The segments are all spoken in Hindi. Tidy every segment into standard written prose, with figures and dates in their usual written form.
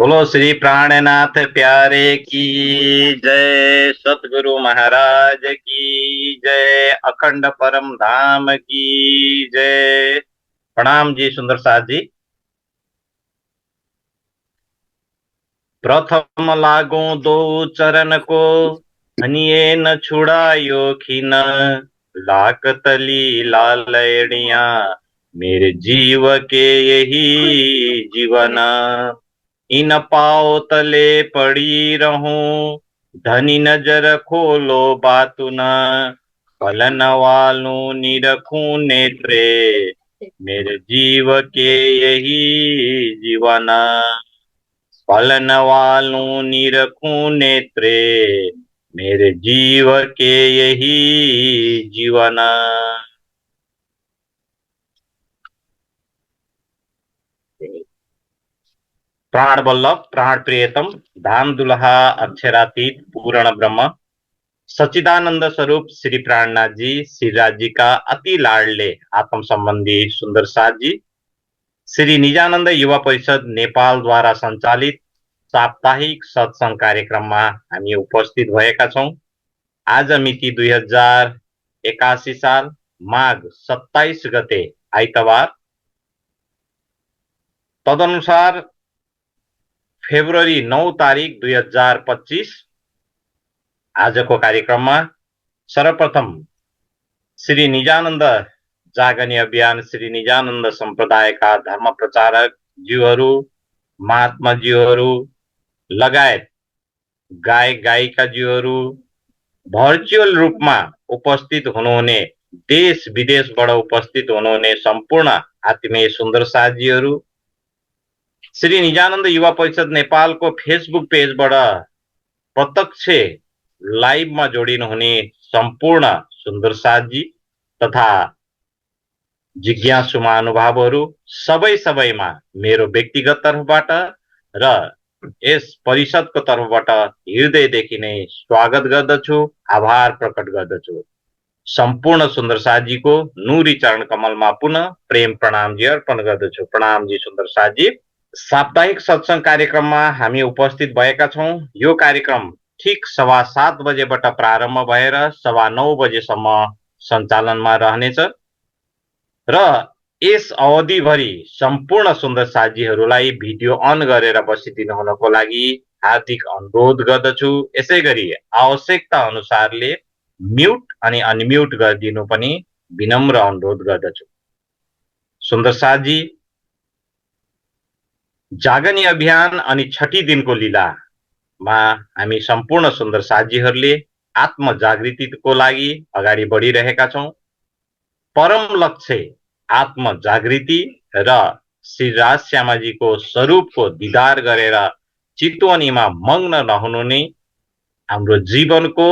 बोलो श्री प्राणनाथ प्यारे की जय, सतगुरु महाराज की जय, अखंड परम धाम की जय। प्रणाम जी सुंदर साथ जी। प्रथम लागो दो चरण को, हनिए न छुड़ायो खिन, लाक तली लालड़िया, मेरे जीव के यही जीवन। इन पाओ तले पड़ी रहूं, धनी नजर खोलो बातु न, फलन वालू निरखूं नेत्रे, मेरे जीव के यही जीवन। फलन वालू निरखूं नेत्रे, मेरे जीव के यही जीवन। प्राण वल्लभ प्राण प्रियतम धाम दुल्हा अक्षरातीत पूर्ण ब्रह्म सच्चिदानंद स्वरूप श्री प्राणनाथ जी श्रीराज जी का अति लाडले आत्म संबंधी सुंदर साथ जी श्री निजानंद युवा परिषद नेपाल द्वारा सञ्चालित साप्ताहिक सत्संग कार्यक्रममा हामी उपस्थित भएका छौं। आज मिति 2081 साल माघ 27 गते आइतबार, तदनुसार फेब्रुअरी 9 तारिक 2025। आजको कार्यक्रममा सर्वप्रथम श्री निजानन्द जागने अभियान श्री निजानन्द सम्प्रदायका धर्म प्रचारक ज्यूहरू, महात्मा ज्यूहरू लगायत गायक गायिका ज्यूहरू भर्चुअल रूपमा उपस्थित हुनुहुने, देश विदेशबाट उपस्थित हुनुहुने सम्पूर्ण आत्मीय सुन्दर साथीहरू, श्री निजानन्द युवा परिषद नेपालको फेसबुक पेजबाट प्रत्यक्ष लाइभमा जोडिनुहुने सम्पूर्ण सुन्दर साथी तथा जिज्ञासु महानुभावहरू सबैमा मेरो व्यक्तिगत तर्फबाट र यस परिषदको तर्फबाट हृदयदेखि नै स्वागत गर्दछु, आभार प्रकट गर्दछु। सम्पूर्ण सुन्दर साथीको नुरी चरण कमलमा पुनः प्रेम प्रणाम जी अर्पण गर्दछु। प्रणाम जी सुन्दर साथी। साप्ताहिक सत्संग कार्यक्रममा हामी उपस्थित भएका छौं। यो कार्यक्रम ठीक 7:15 बजेबाट प्रारम्भ भएर 9:15 बजेसम्म सञ्चालनमा रहनेछ र यस अवधिभरि सम्पूर्ण सुन्दर साथीहरूलाई भिडियो अन गरेर बसिदिनु हुनको लागि हार्दिक अनुरोध गर्दछु। यसैगरी आवश्यकता अनुसारले म्युट अनि अनम्युट गरिदिनु पनि विनम्र अनुरोध गर्दछु। सुन्दर साथी, जागनी अभियान अनि 6 दिनको लीलामा हामी सम्पूर्ण सुन्दर साथीहरूले आत्म जागृतिको लागि अगाडि बढिरहेका छौं। परम लक्ष्य आत्म जागृति र श्री राजश्यामाजीको स्वरूपको दीदार गरेर चितवनीमा मग्न नहुनु नै हाम्रो जीवनको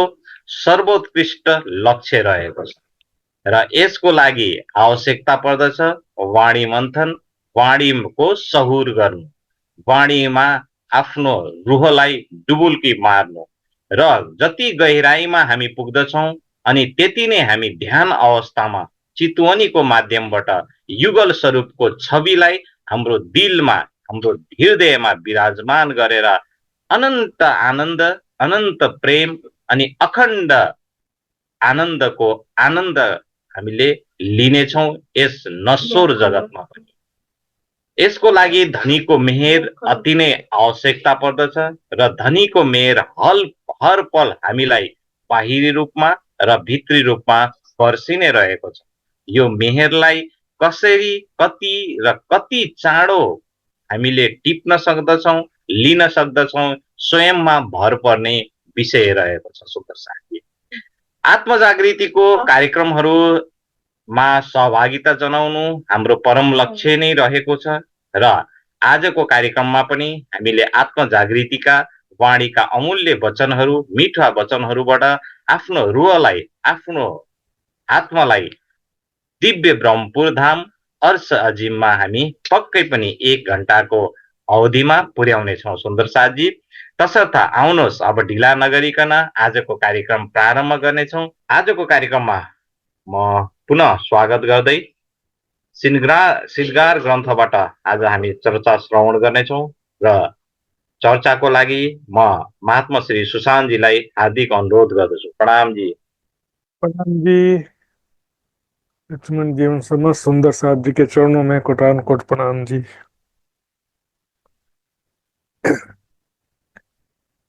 सर्वोत्कृष्ट लक्ष्य रहेको छ र यसको लागि आवश्यकता पर्दछ वाणी मन्थन, वाणीको सहुर गर्नु, वाणीमा आफ्नो रुहलाई डुबुल्की मार्नु र जति गहिराईमा हामी पुग्दछौं अनि त्यति नै हामी ध्यान अवस्थामा चितवनीको माध्यमबाट युगल स्वरूपको छविलाई हाम्रो दिलमा, हाम्रो हृदयमा विराजमान गरेर अनन्त आनन्द, अनन्त प्रेम अनि अखण्ड आनन्दको आनन्द हामीले लिनेछौं यस नश्वर जगतमा पनि। यसको लागि धनीको मेहेर अति नै आवश्यकता पर्दछ र धनीको मेहेर हर पल हामीलाई बाहिरी रूपमा र भित्री रूपमा पर्सिनै रहेको छ। यो मेहेरलाई कसरी, कति र कति चाँडो हामीले टिप्न सक्दछौं, लिन सक्दछौं, स्वयंमा भर पर्ने विषय रहेको छ। सुन्दर साथी, आत्मजागृतिको कार्यक्रमहरूमा सहभागिता जनाउनु हाम्रो परम लक्ष्य नै रहेको छ र आजको कार्यक्रममा पनि हामीले आत्मजागृतिका वाणीका अमूल्य वचनहरू, मिठा वचनहरूबाट आफ्नो रुहलाई, आफ्नो आत्मालाई दिव्य ब्रह्मपुर धाम अर्श अजिममा हामी पक्कै पनि 1 घण्टाको अवधिमा पुर्याउने छौं। सुन्दर साथी, तसर्थ आउनुहोस् अब ढिला नगरिकन आजको कार्यक्रम प्रारम्भ गर्नेछौं। आजको कार्यक्रममा म पुनः स्वागत गर्दै सिद्गार ग्रन्थबाट आज हामी चर्चा श्रवण गर्नेछौं र चर्चाको लागि म महात्मा श्री सुशान्तजीलाई हार्दिक अनुरोध गर्दछु। प्रणाम जी। प्रणाम जी। लक्ष्मण जीवन शर्मा सुंदर साहब जी के चरणों में कोटान कोट प्रणाम जी।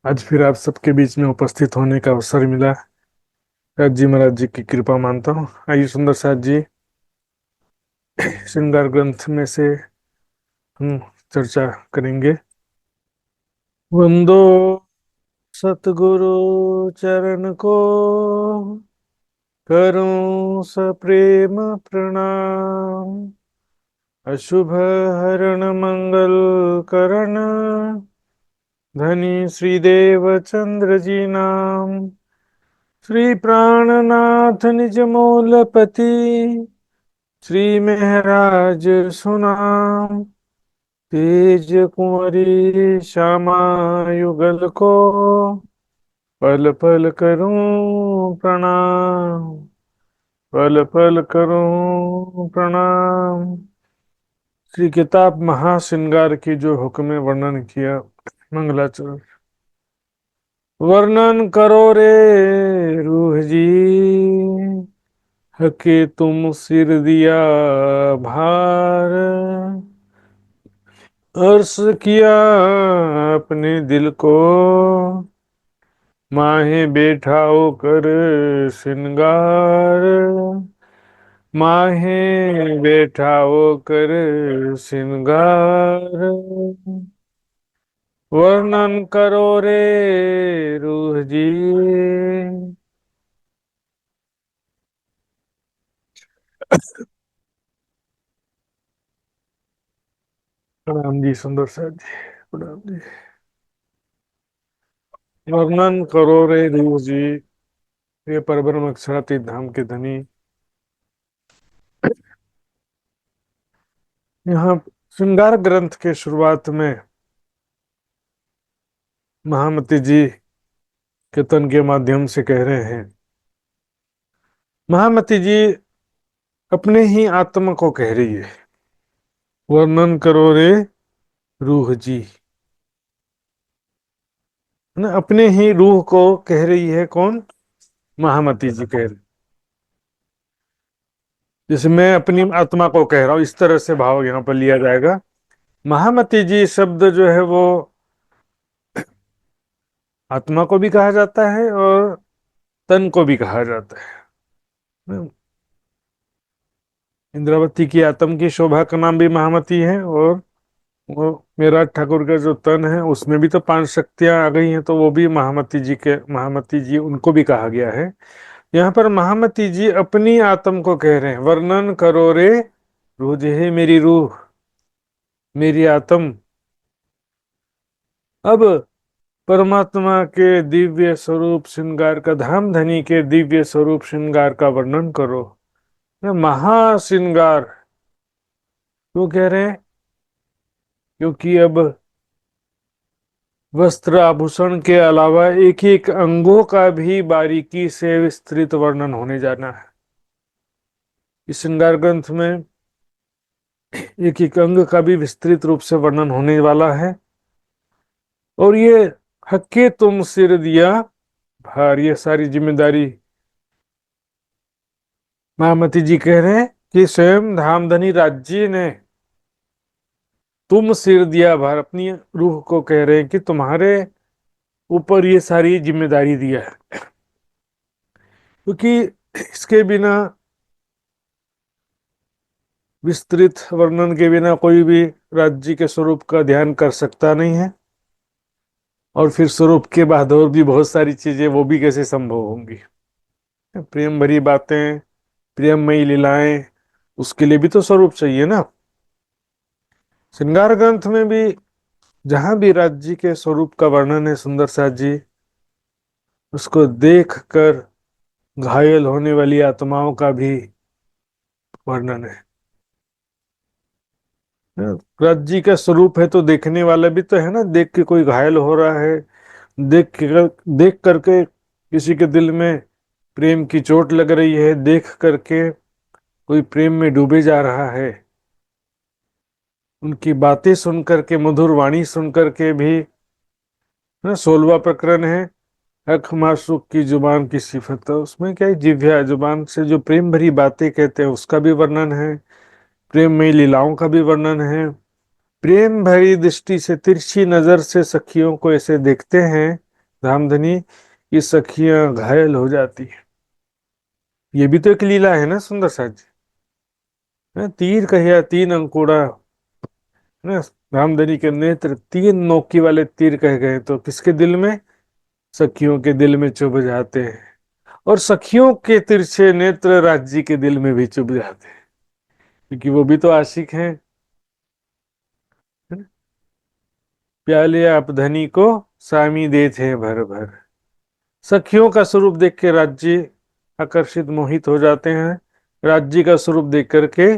आज फिर आप सबके बीच में उपस्थित होने का अवसर मिला। राज जी महाराज जी की कृपा मानता हूँ। आइए सुंदर साहब जी, श्रृंगार ग्रंथ में से हम चर्चा करेंगे। वंदो सतगुरु चरण को, करूं सप्रेम प्रणाम। अशुभ हरण मंगल करण, धनी श्रीदेव चंद्र जी नाम। श्री प्राणनाथ निज मूलपति, श्री महराज सुनाम। तेज कुंवरी श्यामा युगल को, पल पल करूं प्रणाम। पल पल करूं प्रणाम। श्री किताब महाश्रृंगार की जो हुक्म वर्णन किया, मंगलाचरण। वर्णन करो रे रूह जी, हके तुम सिर दिया भार। अर्श किया अपने दिल को, माहे बैठाओ कर श्रृंगार। माहे बैठाओ कर श्रृंगार। वर्णन करो रे रूह जी। प्रणाम जी सुंदर साहब जी। प्रणाम जी। वर्णन करो रे रूह जी, ये परब्रह्म अक्षरातीत धाम के धनी। यहाँ श्रृंगार ग्रंथ के शुरुआत में महामती जी कीर्तन के माध्यम से कह रहे हैं। महामती जी अपने ही आत्मा को कह रही है, वर्णन करो रे रूह जी। ना, अपने ही रूह को कह रही है। कौन? महामती जी कह रही। जैसे मैं अपनी आत्मा को कह रहा हूं, इस तरह से भाव यहाँ पर लिया जाएगा। महामती जी शब्द जो है वो आत्मा को भी कहा जाता है और तन को भी कहा जाता है। इंद्रावती की आत्म की शोभा का नाम भी महामती है, और वो मेरा ठाकुर का जो तन है उसमें भी तो 5 शक्तियां आ गई हैं, तो वो भी महामती जी उनको भी कहा गया है। यहाँ पर महामती जी अपनी आत्म को कह रहे हैं, वर्णन करो रे रूह जी, है मेरी रूह, मेरी आत्म। अब परमात्मा के दिव्य स्वरूप श्रृंगार का, धाम धनी के दिव्य स्वरूप श्रृंगार का वर्णन करो। महाश्रृंगार क्यों कह रहे हैं? क्योंकि अब वस्त्र आभूषण के अलावा एक एक अंगों का भी बारीकी से विस्तृत वर्णन होने जाना है। इस श्रृंगार ग्रंथ में एक एक अंग का भी विस्तृत रूप से वर्णन होने वाला है। और ये हक्के तुम सिर दिया भार, ये सारी जिम्मेदारी महामती जी कह रहे हैं कि स्वयं धामधनी राज्य ने तुम सिर दिया भार, अपनी रूह को कह रहे हैं कि तुम्हारे ऊपर ये सारी जिम्मेदारी दिया है। क्योंकि इसके बिना, विस्तृत वर्णन के बिना कोई भी राज्य के स्वरूप का ध्यान कर सकता नहीं है। और फिर स्वरूप के बाद और भी बहुत सारी चीजें, वो भी कैसे संभव होंगी? प्रेम भरी बातें, प्रेममयी लीलाएं, उसके लिए भी तो स्वरूप चाहिए ना। श्रृंगार ग्रंथ में भी जहां भी राज्य के स्वरूप का वर्णन है, सुंदर साथ जी, उसको देख कर घायल होने वाली आत्माओं का भी वर्णन है। राज्य का स्वरूप है तो देखने वाला भी तो है ना। देख के कोई घायल हो रहा है, देख करके किसी के दिल में प्रेम की चोट लग रही है, देख करके कोई प्रेम में डूबे जा रहा है, उनकी बातें सुन करके, मधुर वाणी सुन करके भी ना 16वां प्रकरण है हक माशूक की जुबान की सिफत। तो उसमें क्या है, जिह्वा जुबान से जो प्रेम भरी बातें कहते हैं उसका भी वर्णन है, प्रेम में लीलाओं का भी वर्णन है। प्रेम भरी दृष्टि से तिरछी नजर से सखियों को ऐसे देखते हैं धामधनी कि सखियां घायल हो जाती है। ये भी तो एक लीला है ना सुंदर साज जी। तीर कहिया तीन अंकुड़ा, ना रामधनी के नेत्र तीन नोकी वाले तीर कह गए तो किसके दिल में, सखियों के दिल में चुभ जाते हैं। और सखियों के तिरछे नेत्र राज्य के दिल में भी चुभ जाते हैं, क्योंकि वो भी तो आशिक हैं, है ना? प्याले आप धनी को सामी देते हैं भर भर। सखियों का स्वरूप देख के राज्य आकर्षित मोहित हो जाते हैं, राज्य का स्वरूप देख करके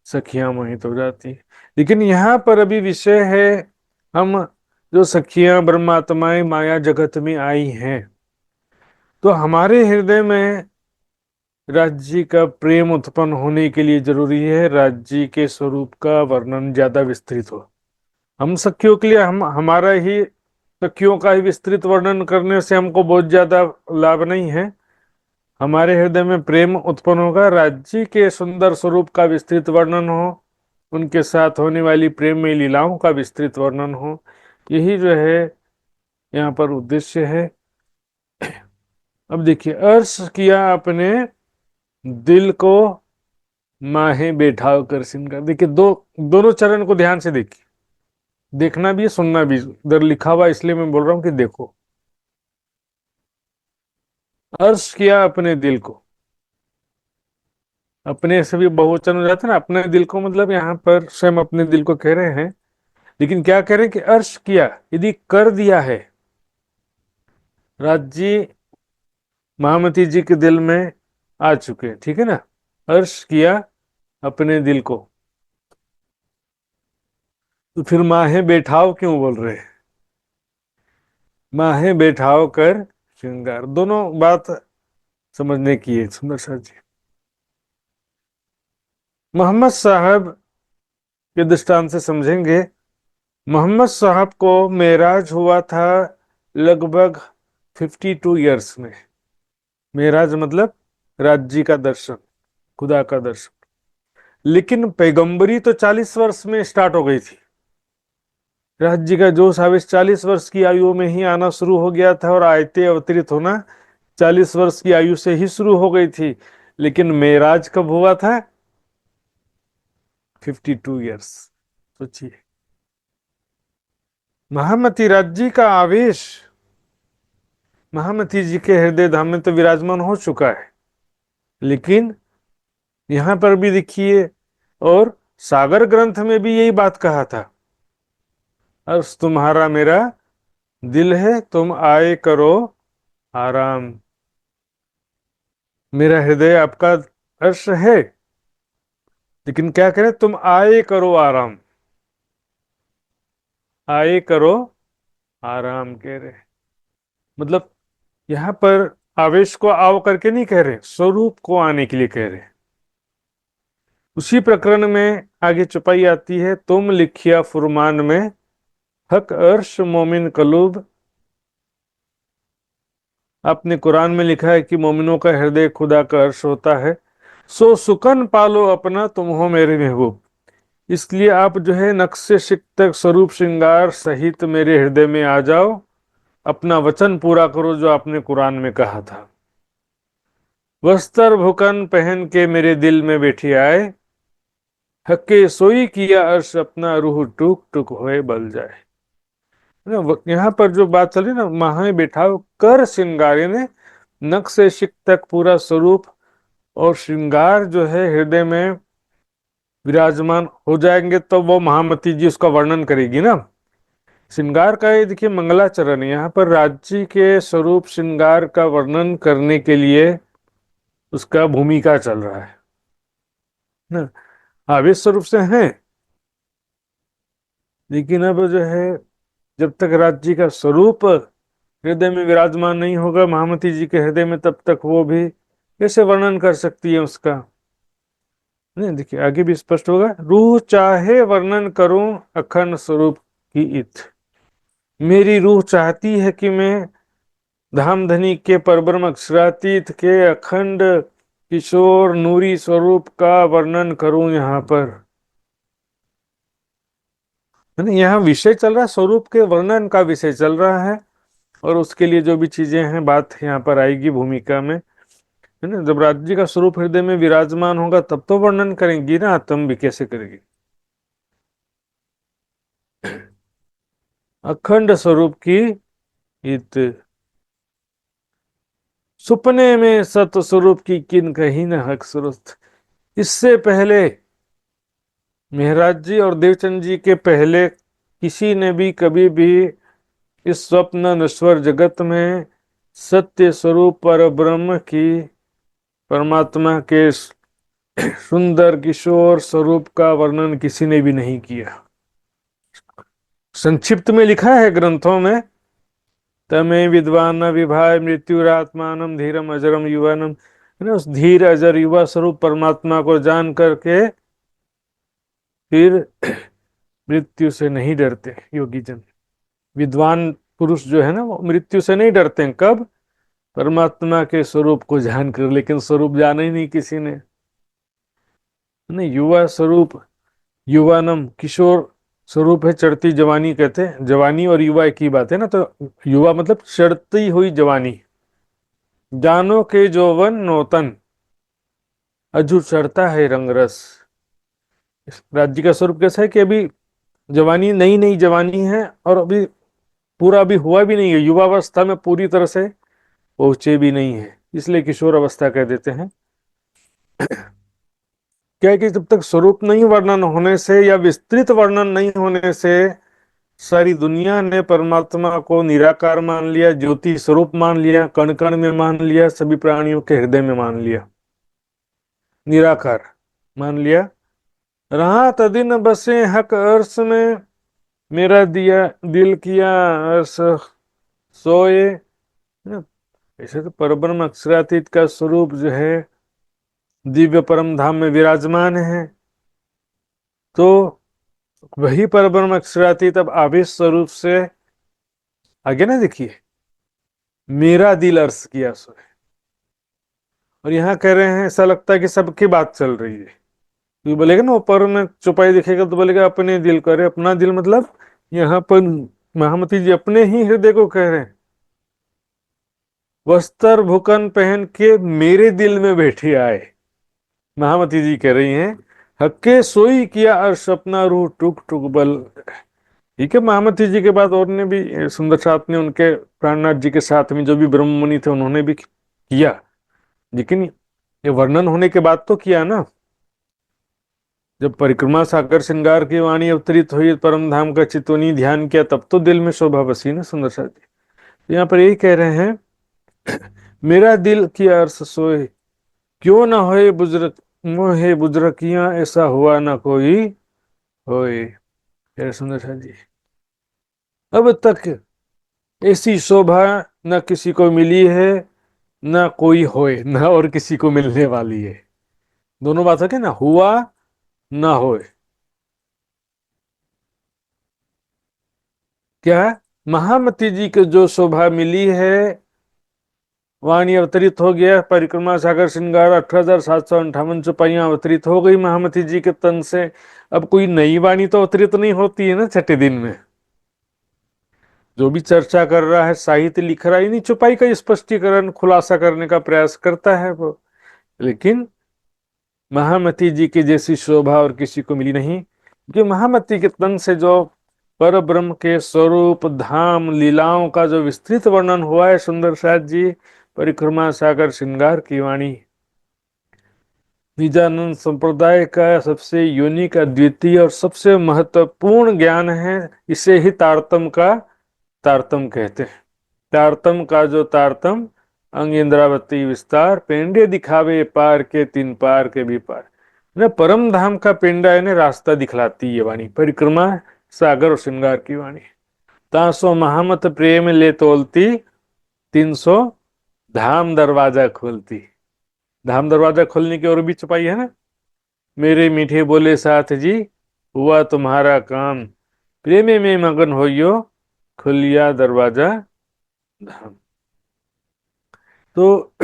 सखियां मोहित हो जाती हैं। लेकिन यहाँ पर अभी विषय है, हम जो सखियां ब्रह्मात्माएं माया जगत में आई हैं, तो हमारे हृदय में राज्य का प्रेम उत्पन्न होने के लिए जरूरी है राज्य के स्वरूप का वर्णन ज्यादा विस्तृत हो। हम सखियों के लिए हम हमारा ही सखियों का ही विस्तृत वर्णन करने से हमको बहुत ज्यादा लाभ नहीं है। हमारे हृदय में प्रेम उत्पन्न होगा, राज्य के सुंदर स्वरूप का विस्तृत वर्णन हो, उनके साथ होने वाली प्रेम में लीलाओं का विस्तृत वर्णन हो। यही जो है यहाँ पर उद्देश्य है। अब देखिए, अर्श किया अपने दिल को माहे बैठाव कर श्रृंगार। देखिए दोनों चरण को ध्यान से देखिए, देखना भी है सुनना भी। इधर लिखा हुआ इसलिए मैं बोल रहा हूं कि देखो। अर्श किया अपने दिल को, अपने से भी बहुवचन हो जाता है ना, अपने दिल को मतलब यहाँ पर स्वयं अपने दिल को कह रहे हैं। लेकिन क्या कह रहे हैं कि अर्श किया, यदि कर दिया है, राज्य महामती जी के दिल में आ चुके हैं, ठीक है ना। अर्श किया अपने दिल को, तो फिर माहे बैठाओ क्यों बोल रहे हैं, माहे बैठाओ कर श्रृंगार। दोनों बात समझने की है सुंदर सर जी। मोहम्मद साहब के दृष्टांत से समझेंगे। मोहम्मद साहब को मेराज हुआ था लगभग 52 ईयर्स में। मेराज मतलब राज्य का दर्शन, खुदा का दर्शन। लेकिन पैगंबरी तो 40 वर्ष में स्टार्ट हो गई थी। राज्य का जोश आवेश 40 वर्ष की आयु में ही आना शुरू हो गया था, और आयतें अवतरित होना 40 वर्ष की आयु से ही शुरू हो गई थी। लेकिन मेराज कब हुआ था, 52 ईयर्स। सोचिए, महामती राज्य का आवेश महामती जी के हृदय धाम में तो विराजमान हो चुका है। लेकिन यहां पर भी देखिए, और सागर ग्रंथ में भी यही बात कहा था, अर्श तुम्हारा मेरा दिल है, तुम आए करो आराम। मेरा हृदय आपका अर्श है, लेकिन क्या करें, तुम आए करो आराम। आए करो आराम कह रहे, मतलब यहां पर आवेश को आओ करके नहीं कह रहे, स्वरूप को आने के लिए कह रहे। उसी प्रकरण में आगे चौपाई आती है, तुम लिखिया फुरमान में हक अर्श मोमिन कलूब। आपने कुरान में लिखा है कि मोमिनों का हृदय खुदा का अर्श होता है। सो सुकन पालो अपना, तुम हो मेरे महबूब। इसलिए आप जो है नक्शे शिक्तक स्वरूप श्रृंगार सहित मेरे हृदय में आ जाओ, अपना वचन पूरा करो जो आपने कुरान में कहा था। वस्त्र भुकन पहन के मेरे दिल में बैठी आए, हक्के सोई किया अर्श अपना, रूह टूक टूक होए बल जाए। यहाँ पर जो बात चली ना, माहे बैठाओ कर श्रृंगार, यानी नख से शिक तक पूरा स्वरूप और श्रृंगार जो है हृदय में विराजमान हो जाएंगे, तो वो महामती जी उसका वर्णन करेगी ना। श्रृंगार का ये देखिए मंगलाचरण है, यहाँ पर राज्य के स्वरूप श्रृंगार का वर्णन करने के लिए उसका भूमिका चल रहा है ना। आवेश स्वरूप से है, लेकिन अब जो है जब तक राज्य का स्वरूप हृदय में विराजमान नहीं होगा महामती जी के हृदय में, तब तक वो भी कैसे वर्णन कर सकती है उसका। नहीं, देखिए आगे भी स्पष्ट होगा, रूह चाहे वर्णन करूं अखंड स्वरूप की इत। मेरी रूह चाहती है कि मैं धामधनी के परब्रह्म अक्षरातीत के अखंड किशोर नूरी स्वरूप का वर्णन करूं यहाँ पर। है ना, यहाँ विषय चल रहा है, स्वरूप के वर्णन का विषय चल रहा है। और उसके लिए जो भी चीजें हैं, बात यहाँ पर आएगी भूमिका में। है ना, जब राज्य का स्वरूप हृदय में विराजमान होगा तब तो वर्णन करेंगी ना, आत्म भी कैसे करेगी। अखंड स्वरूप की इत सुपने में सत स्वरूप की किन कही न हक सुरत। इससे पहले मेहराज जी और देवचंद जी के पहले किसी ने भी कभी भी इस स्वप्न नश्वर जगत में सत्य स्वरूप पर ब्रह्म की, परमात्मा के सुंदर किशोर स्वरूप का वर्णन किसी ने भी नहीं किया। संक्षिप्त में लिखा है ग्रंथों में, तमें विद्वान न विभाय मृत्युरात्मानम धीरम अजरम युवानम। है ना, उस धीर अजर युवा स्वरूप परमात्मा को जान करके फिर मृत्यु से नहीं डरते योगी जन। विद्वान पुरुष जो है ना, वो मृत्यु से नहीं डरते हैं। कब? परमात्मा के स्वरूप को जान कर। लेकिन स्वरूप जाना ही नहीं किसी ने। नहीं, युवा स्वरूप, युवानम किशोर स्वरूप है, चढ़ती जवानी कहते हैं। जवानी और युवा एक ही बात है ना, तो युवा मतलब चढ़ती हुई जवानी। जानो के जोवन नौतन अजू चढ़ता है रंगरस। इस राज्य का स्वरूप कैसा है कि अभी जवानी, नई नई जवानी है और अभी पूरा अभी हुआ भी नहीं है, युवावस्था में पूरी तरह से पहुंचे भी नहीं है, इसलिए किशोर अवस्था कह देते हैं। क्या है कि जब तक स्वरूप नहीं वर्णन होने से या विस्तृत वर्णन नहीं होने से सारी दुनिया ने परमात्मा को निराकार मान लिया, ज्योति स्वरूप मान लिया, कण कण में मान लिया, सभी प्राणियों के हृदय में मान लिया, निराकार मान लिया। रहा तदिन बसे हक अर्श में, मेरा दिया दिल किया अर्श सोए। ना, ऐसे तो परब्रह्म अक्षरातीत का स्वरूप जो है दिव्य परम धाम में विराजमान है, तो वही परब्रह्म अक्षरातीत अब आवेश स्वरूप से आगे ना देखिए, मेरा दिल अर्श किया सोए। और यहाँ कह रहे हैं, ऐसा लगता है कि सबकी बात चल रही है। तो बोलेगा ना, ऊपर में चौपाई दिखेगा तो बोलेगा अपने दिल करे। अपना दिल मतलब यहाँ पर महामती जी अपने ही हृदय को कह रहे हैं। वस्त्र भूकन पहन के मेरे दिल में बैठी आए, महामती जी कह रही हैं। हक्के सोई किया अर्श अपना रूह टुक टुक बल। ठीक है, महामती जी के बाद और ने भी, सुंदर साथ ने, उनके प्राणनाथ जी के साथ में जो भी ब्रह्म मुनि थे उन्होंने भी किया, लेकिन ये वर्णन होने के बाद तो किया ना। जब परिक्रमा सागर श्रृंगार की वाणी अवतरित हुई, परम धाम का चितवनी ध्यान किया, तब तो दिल में शोभा बसी ना सुंदर साथ जी। तो यहाँ पर यही कह रहे हैं, मेरा दिल की अर्श सोए, क्यों ना होए बुजरक मोहे बुजरकियां, ऐसा हुआ ना कोई होए। मेरे सुंदर साथ जी, अब तक ऐसी शोभा न किसी को मिली है, न कोई होए, न और किसी को मिलने वाली है। दोनों बात है ना, हुआ ना होए। क्या? महामती जी को जो शोभा मिली है, वाणी अवतरित हो गया, परिक्रमा सागर श्रृंगार 18,758 चौपाइयां अवतरित हो गई महामती जी के तन से। अब कोई नई वाणी तो अवतरित नहीं होती है ना छठे दिन में। जो भी चर्चा कर रहा है, साहित्य लिख रहा है, नहीं चौपाई का स्पष्टीकरण खुलासा करने का प्रयास करता है वो। लेकिन महामती जी की जैसी शोभा और किसी को मिली नहीं, क्योंकि महामती के तन से जो पर ब्रह्म के स्वरूप धाम लीलाओं का जो विस्तृत वर्णन हुआ है, सुंदर साथ जी परिक्रमा सागर श्रृंगार की वाणी निजानंद संप्रदाय का सबसे यूनिक, अद्वितीय और सबसे महत्वपूर्ण ज्ञान है। इसे ही तारतम का तारतम कहते हैं। तारतम का जो तारतम, अंग इंद्रावती विस्तार, पेंडे दिखावे पार के तीन पार के भी पार। ना परम धाम का पेंडा है, रास्ता दिखलाती ये वाणी, परिक्रमा सागर और श्रृंगार की वाणी। तासो महामत प्रेम ले तोलती, 300 धाम दरवाजा खोलती। धाम दरवाजा खोलने की और भी छुपाई है ना। मेरे मीठे बोले साथ जी, हुआ तुम्हारा काम, प्रेम में मगन होइयो, खुलिया दरवाजा धाम। तो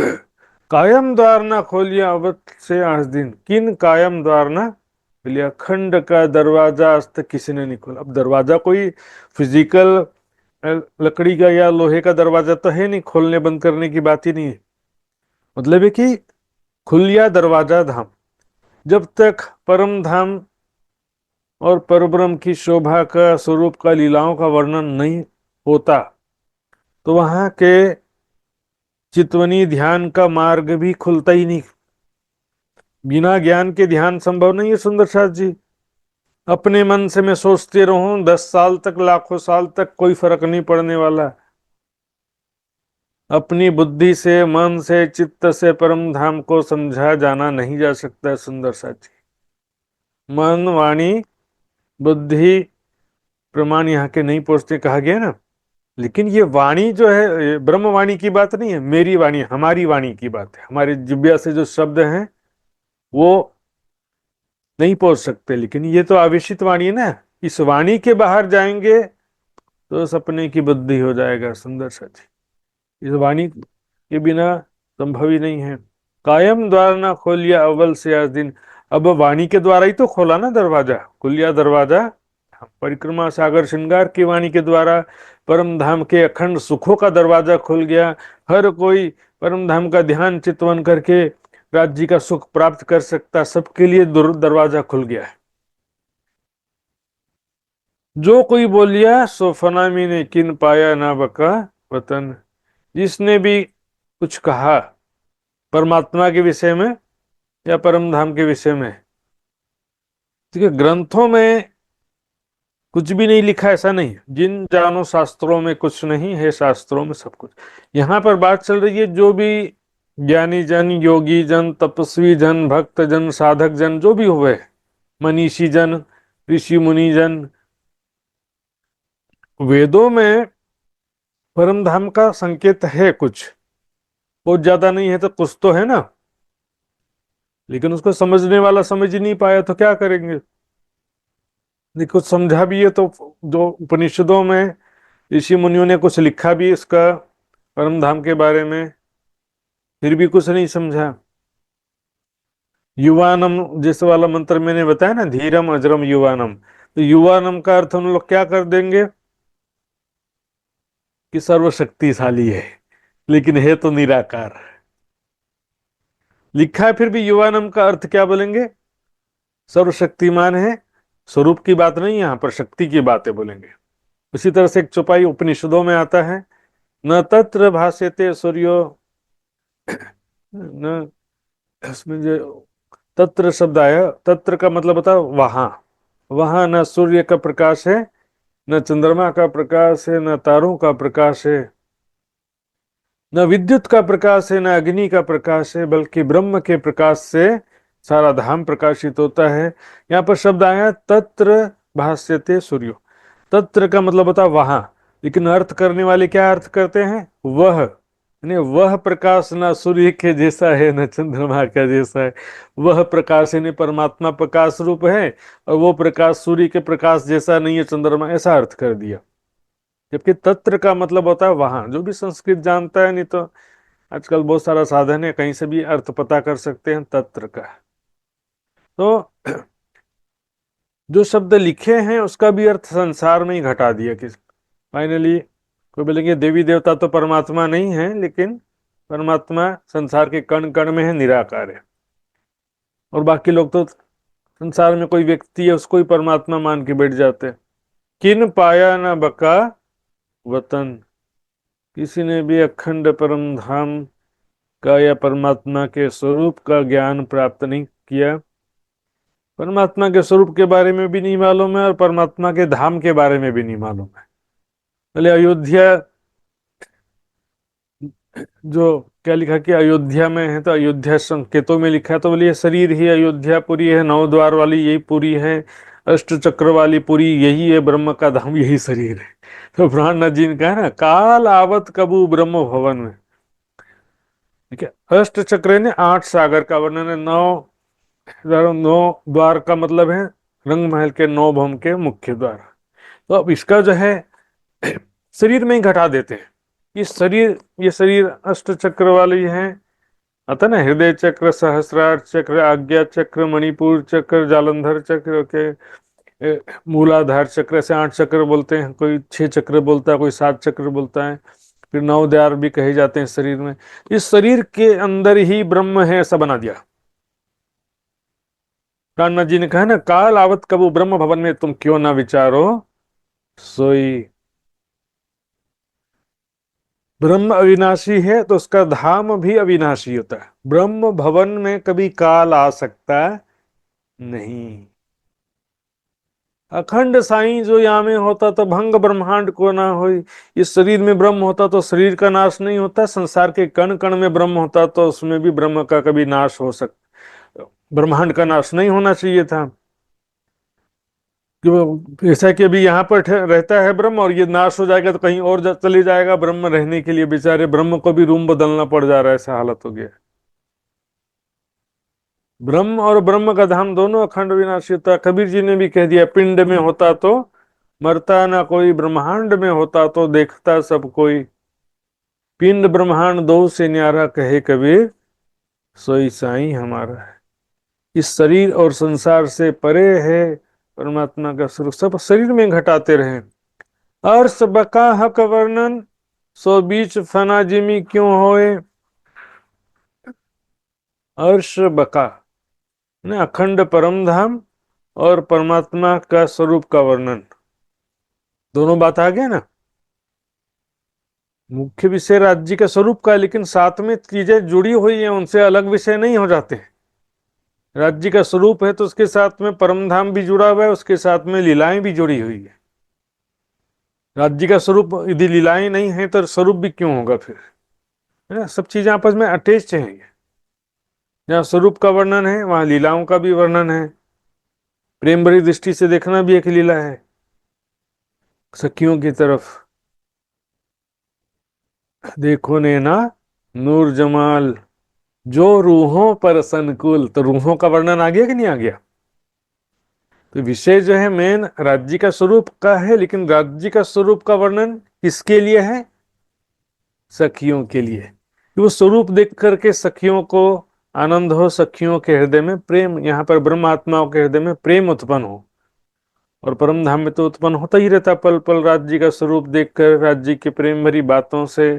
कायम द्वार ना खोलिया अवध से 8 दिन, किन कायम द्वार ना खोलिया, खंड का दरवाजा आज तक किसी ने नहीं खोला। अब दरवाजा कोई फिजिकल लकड़ी का या लोहे का दरवाजा तो है नहीं, खोलने बंद करने की बात ही नहीं है। मतलब है कि खुलिया दरवाजा धाम, जब तक परम धाम और परब्रह्म की शोभा का, स्वरूप का, लीलाओं का वर्णन नहीं होता, तो वहां के चितवनी ध्यान का मार्ग भी खुलता ही नहीं। बिना ज्ञान के ध्यान संभव नहीं है सुंदर साथ जी। अपने मन से मैं सोचते रहूं 10 साल तक, लाखों साल तक, कोई फर्क नहीं पड़ने वाला। अपनी बुद्धि से, मन से, चित्त से परम धाम को समझा जाना नहीं जा सकता सुंदर साथ जी। मन, वाणी, बुद्धि, प्रमाण यहाँ के नहीं पहुंचते कहा गया ना। लेकिन ये वाणी जो है, ये ब्रह्म वाणी की बात नहीं है, मेरी वाणी, हमारी वाणी की बात है। हमारे जिब्या से जो शब्द हैं वो नहीं पहुंच सकते, लेकिन ये तो आवेशित वाणी है ना। इस वाणी के बाहर जाएंगे तो सपने की बुद्धि हो जाएगा सुंदर साथी। इस वाणी के बिना संभव ही नहीं है। कायम द्वार ना खोलिया अव्वल से 8 दिन, अब वाणी के द्वारा ही तो खोला ना दरवाजा, खुलिया दरवाजा। परिक्रमा सागर श्रृंगार की वाणी के द्वारा परम धाम के अखंड सुखों का दरवाजा खुल गया। हर कोई परम धाम का ध्यान चितवन करके राज्य का सुख प्राप्त कर सकता, सबके लिए दरवाजा खुल गया है। जो कोई बोलिया सो फनामी ने किन पाया ना बका वतन, जिसने भी कुछ कहा परमात्मा के विषय में या परम धाम के विषय में, ठीक है, ग्रंथों में कुछ भी नहीं लिखा, ऐसा नहीं। जिन जानो शास्त्रों में कुछ नहीं है, शास्त्रों में सब कुछ। यहां पर बात चल रही है जो भी ज्ञानी जन, योगी जन, तपस्वी जन, भक्त जन, साधक जन, जो भी हुए, मनीषी जन, ऋषि मुनि जन, वेदों में परम धाम का संकेत है कुछ, बहुत ज्यादा नहीं है तो कुछ तो है ना। लेकिन उसको समझने वाला समझ ही नहीं पाया तो क्या करेंगे। नहीं, कुछ समझा भी है तो, जो उपनिषदों में ऋषि मुनियों ने कुछ लिखा भी इसका परम धाम के बारे में, फिर भी कुछ नहीं समझा। युवानम जैसे वाला मंत्र मैंने बताया ना, धीरम अजरम युवानम, तो युवानम का अर्थ हम लोग क्या कर देंगे कि सर्वशक्तिशाली है, लेकिन है तो निराकार। लिखा है फिर भी युवानम का अर्थ क्या बोलेंगे, सर्वशक्तिमान है। स्वरूप की बात नहीं, यहां पर शक्ति की बातें बोलेंगे। उसी तरह से एक चौपाई उपनिषदों में आता है, न तत्र भास्यते सूर्यो, न, इसमें जो तत्र शब्द आया, तत्र का मतलब होता है वहां। वहां न सूर्य का प्रकाश है, न चंद्रमा का प्रकाश है, न तारों का प्रकाश है, न विद्युत का प्रकाश है, न अग्नि का प्रकाश है, बल्कि ब्रह्म के प्रकाश से सारा धाम प्रकाशित होता है। यहाँ पर शब्द आया तत्र भास्यते सूर्यो, तत्र का मतलब होता है वहां, लेकिन अर्थ करने वाले क्या अर्थ करते हैं, वह, यानी वह प्रकाश ना सूर्य के जैसा है, न चंद्रमा का जैसा है। वह प्रकाश यानी परमात्मा प्रकाश रूप है, और वो प्रकाश सूर्य के प्रकाश जैसा नहीं है, चंद्रमा, ऐसा अर्थ कर दिया। जबकि तत्र का मतलब होता है वहां। जो भी संस्कृत जानता है, नहीं तो आजकल बहुत सारा साधन है, कहीं से भी अर्थ पता कर सकते हैं तत्र का। तो जो शब्द लिखे हैं उसका भी अर्थ संसार में ही घटा दिया कि फाइनली कोई बोलेंगे देवी देवता तो परमात्मा नहीं है, लेकिन परमात्मा संसार के कण कण में है, निराकार है। और बाकी लोग तो संसार में कोई व्यक्ति है उसको ही परमात्मा मान के बैठ जाते हैं। किन पाया ना बका वतन, किसी ने भी अखंड परम धाम का या परमात्मा के स्वरूप का ज्ञान प्राप्त नहीं किया। परमात्मा के स्वरूप के बारे में भी नहीं मालूम है और परमात्मा के धाम के बारे में भी नहीं मालूम है। पहले अयोध्या, जो क्या लिखा कि अयोध्या में है, तो अयोध्या संकेतों में लिखा है, तो बोलिए शरीर ही अयोध्या पुरी है, 9 द्वार वाली यही पुरी है, अष्ट चक्र वाली पुरी यही है, ब्रह्म का धाम यही शरीर है। तो ब्रह्मनाथ जी ने कहा ना, काल आवत कबू ब्रह्म भवन में, ठीक है। अष्ट चक्र ने 8 सागर का वर्णन है, 9 द्वार का मतलब है रंग महल के 9 भवन के मुख्य द्वार। तो अब इसका जो है शरीर में ही घटा देते हैं। ये शरीर अष्ट चक्र वाली है, आता ना, हृदय चक्र, सहस्रार चक्र, आज्ञा चक्र, मणिपुर चक्र, जालंधर चक्र के मूलाधार चक्र, से 8 चक्र बोलते हैं, कोई 6 चक्र बोलता है, कोई 7 चक्र बोलता है, फिर 9 द्वार भी कहे जाते हैं शरीर में। इस शरीर के अंदर ही ब्रह्म है, ऐसा बना दिया। कान्हा जी ने कहा ना, काल आवत कबू ब्रह्म भवन में तुम क्यों ना विचारो सोई। ब्रह्म अविनाशी है तो उसका धाम भी अविनाशी होता है। ब्रह्म भवन में कभी काल आ सकता नहीं। अखंड साई जो यहाँ में होता तो भंग ब्रह्मांड को ना हो। इस शरीर में ब्रह्म होता तो शरीर का नाश नहीं होता। संसार के कण कण में ब्रह्म होता तो उसमें भी ब्रह्म का कभी नाश हो सकता, ब्रह्मांड का नाश नहीं होना चाहिए था। ऐसा कि अभी यहाँ पर रहता है ब्रह्म, और ये नाश हो जाएगा तो कहीं और चले जाएगा ब्रह्म रहने के लिए। बेचारे ब्रह्म को भी रूम बदलना पड़ जा रहा है, ऐसा हालत हो गया। ब्रह्म और ब्रह्म का धाम दोनों अखंड विनाशी होता। कबीर जी ने भी कह दिया, पिंड में होता तो मरता ना कोई, ब्रह्मांड में होता तो देखता सब कोई। पिंड ब्रह्मांड दो से न्यारा, कहे कबीर सोई साईं हमारा है। इस शरीर और संसार से परे है परमात्मा का स्वरूप। सब शरीर में घटाते रहे। अर्श बका हक वर्णन, सो बीच फना जिमी क्यों होए। अर्श बका ने अखंड परम धाम और परमात्मा का स्वरूप का वर्णन, दोनों बात आ गया ना। मुख्य विषय राज्य का स्वरूप का है, लेकिन साथ में चीजें जुड़ी हुई हैं, उनसे अलग विषय नहीं हो जाते। राज्य का स्वरूप है तो उसके साथ में परम धाम भी जुड़ा हुआ है, उसके साथ में लीलाएं भी जुड़ी हुई है। राज्य का स्वरूप यदि लीलाएं नहीं है तो स्वरूप भी क्यों होगा फिर, है ना। सब चीजें आपस में अटैच हैं। जहाँ स्वरूप का वर्णन है वहां लीलाओं का भी वर्णन है। प्रेम भरी दृष्टि से देखना भी एक लीला है। सखियों की तरफ देखो नैना नूर जमाल, जो रूहों पर संकुल। तो रूहों का वर्णन आ गया कि नहीं आ गया। तो विषय जो है मेन राज्य का स्वरूप का है, लेकिन राज्य का स्वरूप का वर्णन किसके लिए है, सखियों के लिए। कि वो स्वरूप देख करके सखियों को आनंद हो, सखियों के हृदय में प्रेम, यहाँ पर ब्रह्म आत्माओं के हृदय में प्रेम उत्पन्न हो। और परम धाम में तो उत्पन्न होता ही रहता पल पल। राज्य का स्वरूप देखकर, राज्य की प्रेम भरी बातों से,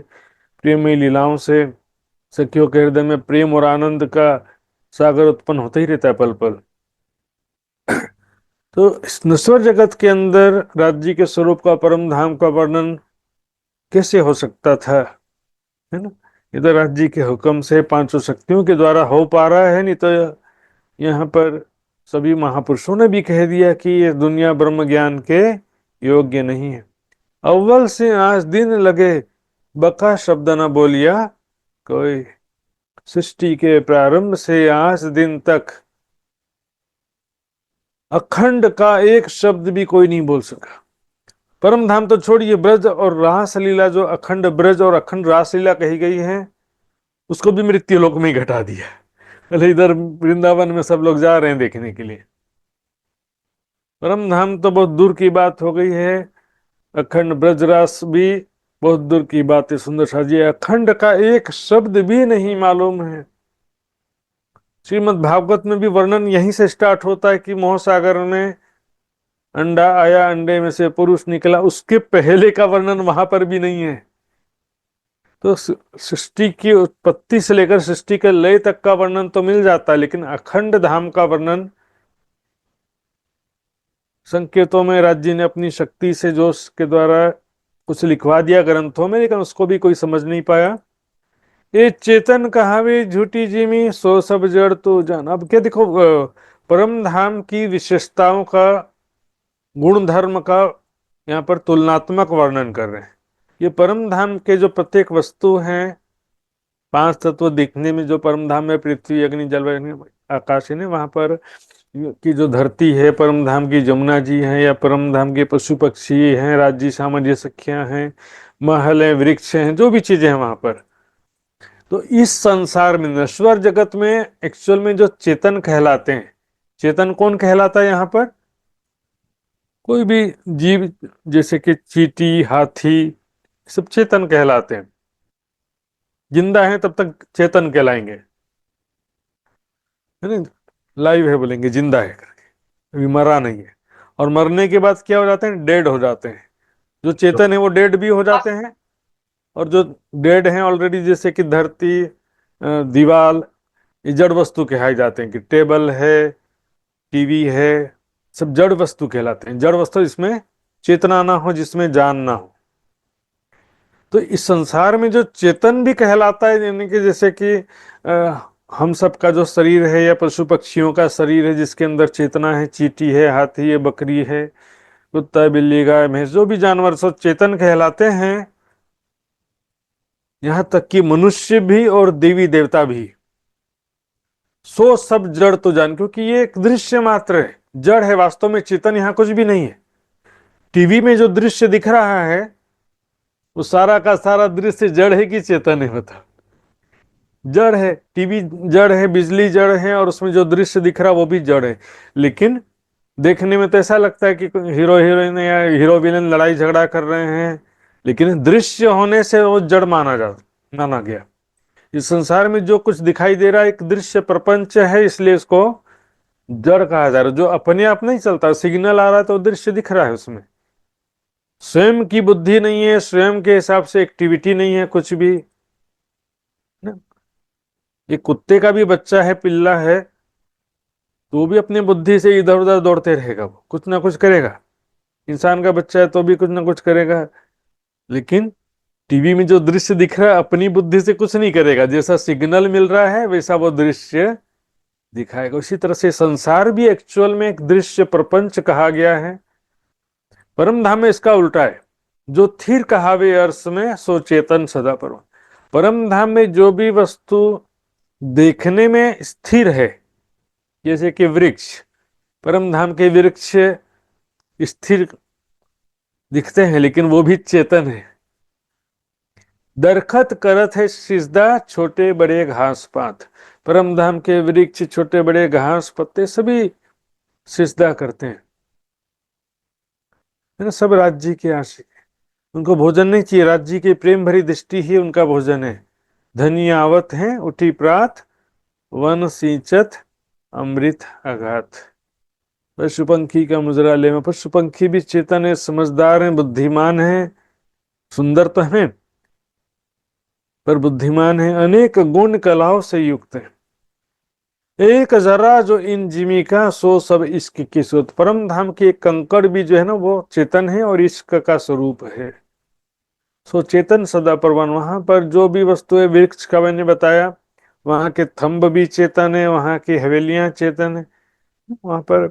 प्रेमी लीलाओं से सखियों के हृदय में प्रेम और आनंद का सागर उत्पन्न होता ही रहता है पल पल। तो इस नश्वर जगत के अंदर राज्य के स्वरूप का, परम धाम का वर्णन कैसे हो सकता था, है ना। ये तो राज्य के हुक्म से पांचों शक्तियों के द्वारा हो पा रहा है। नहीं तो यहाँ पर सभी महापुरुषों ने भी कह दिया कि ये दुनिया ब्रह्म ज्ञान के योग्य नहीं है। अव्वल से आज दिन लगे, बका शब्द न बोलिया कोई। सृष्टि के प्रारंभ से आज दिन तक अखंड का एक शब्द भी कोई नहीं बोल सका। परम धाम तो छोड़िए, ब्रज और रास लीला, जो अखंड ब्रज और अखंड रास लीला कही गई है, उसको भी मृत्यु लोक में ही घटा दिया। पहले इधर वृंदावन में सब लोग जा रहे हैं देखने के लिए। परम धाम तो बहुत दूर की बात हो गई है। अखंड ब्रज रास भी बहुत दूर की बात है। सुंदर साजी, अखंड का एक शब्द भी नहीं मालूम है। श्रीमद् भागवत में भी वर्णन यहीं से स्टार्ट होता है कि मोह सागर में अंडा आया, अंडे में से पुरुष निकला। उसके पहले का वर्णन वहां पर भी नहीं है। तो सृष्टि की उत्पत्ति से लेकर सृष्टि के लय तक का वर्णन तो मिल जाता है, लेकिन अखंड धाम का वर्णन संकेतों में राज्य ने अपनी शक्ति से जोश के द्वारा कुछ लिखवा दिया ग्रंथों में, लेकिन उसको भी कोई समझ नहीं पाया। ये चेतन कहावे झूठी जिमी, सो सब जड़ तो जान। अब क्या देखो, परम धाम की विशेषताओं का, गुण धर्म का यहाँ पर तुलनात्मक वर्णन कर रहे हैं। ये परम धाम के जो प्रत्येक वस्तु हैं, 5 तत्व दिखने में जो परम धाम में पृथ्वी अग्नि जल वायु आकाश है, वहां पर की जो धरती है, परम धाम की जमुना जी है, या परम धाम के पशु पक्षी हैं, राज्य सामान्य सखियां हैं, महल है, वृक्ष हैं, जो भी चीजें हैं वहां पर। तो इस संसार में, नश्वर जगत में एक्चुअल में जो चेतन कहलाते हैं, चेतन कौन कहलाता है यहाँ पर, कोई भी जीव, जैसे कि चींटी, हाथी, सब चेतन कहलाते हैं। जिंदा है तब तक चेतन कहलाएंगे, है ना। लाइव है बोलेंगे, जिंदा है करके, अभी मरा नहीं है। और मरने के बाद क्या हो जाते हैं, डेड हो जाते हैं। जो चेतन है वो डेड भी हो जाते हैं, और जो डेड हैं ऑलरेडी, जैसे कि धरती, दीवाल, ये जड़ वस्तु कहाए जाते हैं। कि टेबल है, टीवी है, सब जड़ वस्तु कहलाते हैं। जड़ वस्तु जिसमें चेतना ना हो, जिसमें जान ना हो। तो इस संसार में जो चेतन भी कहलाता है, यानी कि जैसे कि हम सब का जो शरीर है, या पशु पक्षियों का शरीर है जिसके अंदर चेतना है, चींटी है, हाथी है, बकरी है, कुत्ता, बिल्ली, गाय, भैंस, जो भी जानवर सब चेतन कहलाते हैं। यहां तक कि मनुष्य भी और देवी देवता भी। सो सब जड़ तो जान, क्योंकि ये एक दृश्य मात्र है, जड़ है, वास्तव में चेतन यहां कुछ भी नहीं है। टीवी में जो दृश्य दिख रहा है वो सारा का सारा दृश्य जड़ है कि चेतन है, बता। जड़ है, टीवी जड़ है, बिजली जड़ है, और उसमें जो दृश्य दिख रहा है वो भी जड़ है। लेकिन देखने में तो ऐसा लगता है कि हीरो हीरोइन या हीरो विलेन लड़ाई झगड़ा कर रहे हैं, लेकिन दृश्य होने से वो जड़ माना गया। इस संसार में जो कुछ दिखाई दे रहा है एक दृश्य प्रपंच है, इसलिए इसको जड़ कहा जा रहा है। जो अपने आप नहीं चलता, सिग्नल आ रहा है तो दृश्य दिख रहा है उसमें। स्वयं की बुद्धि नहीं है, स्वयं के हिसाब से एक्टिविटी नहीं है कुछ भी ना। ये कुत्ते का भी बच्चा है, पिल्ला है, तो वो भी अपनी बुद्धि से इधर उधर दौड़ते रहेगा, वो कुछ ना कुछ करेगा। इंसान का बच्चा है तो भी कुछ ना कुछ करेगा। लेकिन टीवी में जो दृश्य दिख रहा है अपनी बुद्धि से कुछ नहीं करेगा, जैसा सिग्नल मिल रहा है वैसा वो दृश्य दिखाएगा। उसी तरह से संसार भी एक्चुअल में एक दृश्य प्रपंच कहा गया है। परम धाम में इसका उल्टा है। जो थिर कहावे अर्थ में सो चेतन सदा परम। परम धाम में जो भी वस्तु देखने में स्थिर है, जैसे कि वृक्ष, परम धाम के वृक्ष स्थिर दिखते हैं लेकिन वो भी चेतन है। दरखत करत है सिजदा, छोटे बड़े घास पात। परम धाम के वृक्ष, छोटे बड़े घास पत्ते सभी सिजदा करते हैं, है ना। सब राज्य के आशिक हैं, उनको भोजन नहीं चाहिए, राज्य की प्रेम भरी दृष्टि ही उनका भोजन है। धनी आवत है उठी प्रात, वन सिंचत अमृत अगात। पशु पंखी का मुजरा ले में, पशु पंखी भी चेतन है, समझदार है, बुद्धिमान है, सुंदर तो है पर बुद्धिमान है, अनेक गुण कलाओं से युक्त है। एक जरा जो इन जिमी का सो सब इश्क की सूरत। परम धाम के एक कंकड़ भी जो है ना वो चेतन है और इश्क का स्वरूप है। सो चेतन सदा परवान। वहां पर जो भी वस्तु है, वृक्ष का मैंने बताया, वहां के थंब भी चेतन है, वहां की हवेलियां चेतन है। वहां पर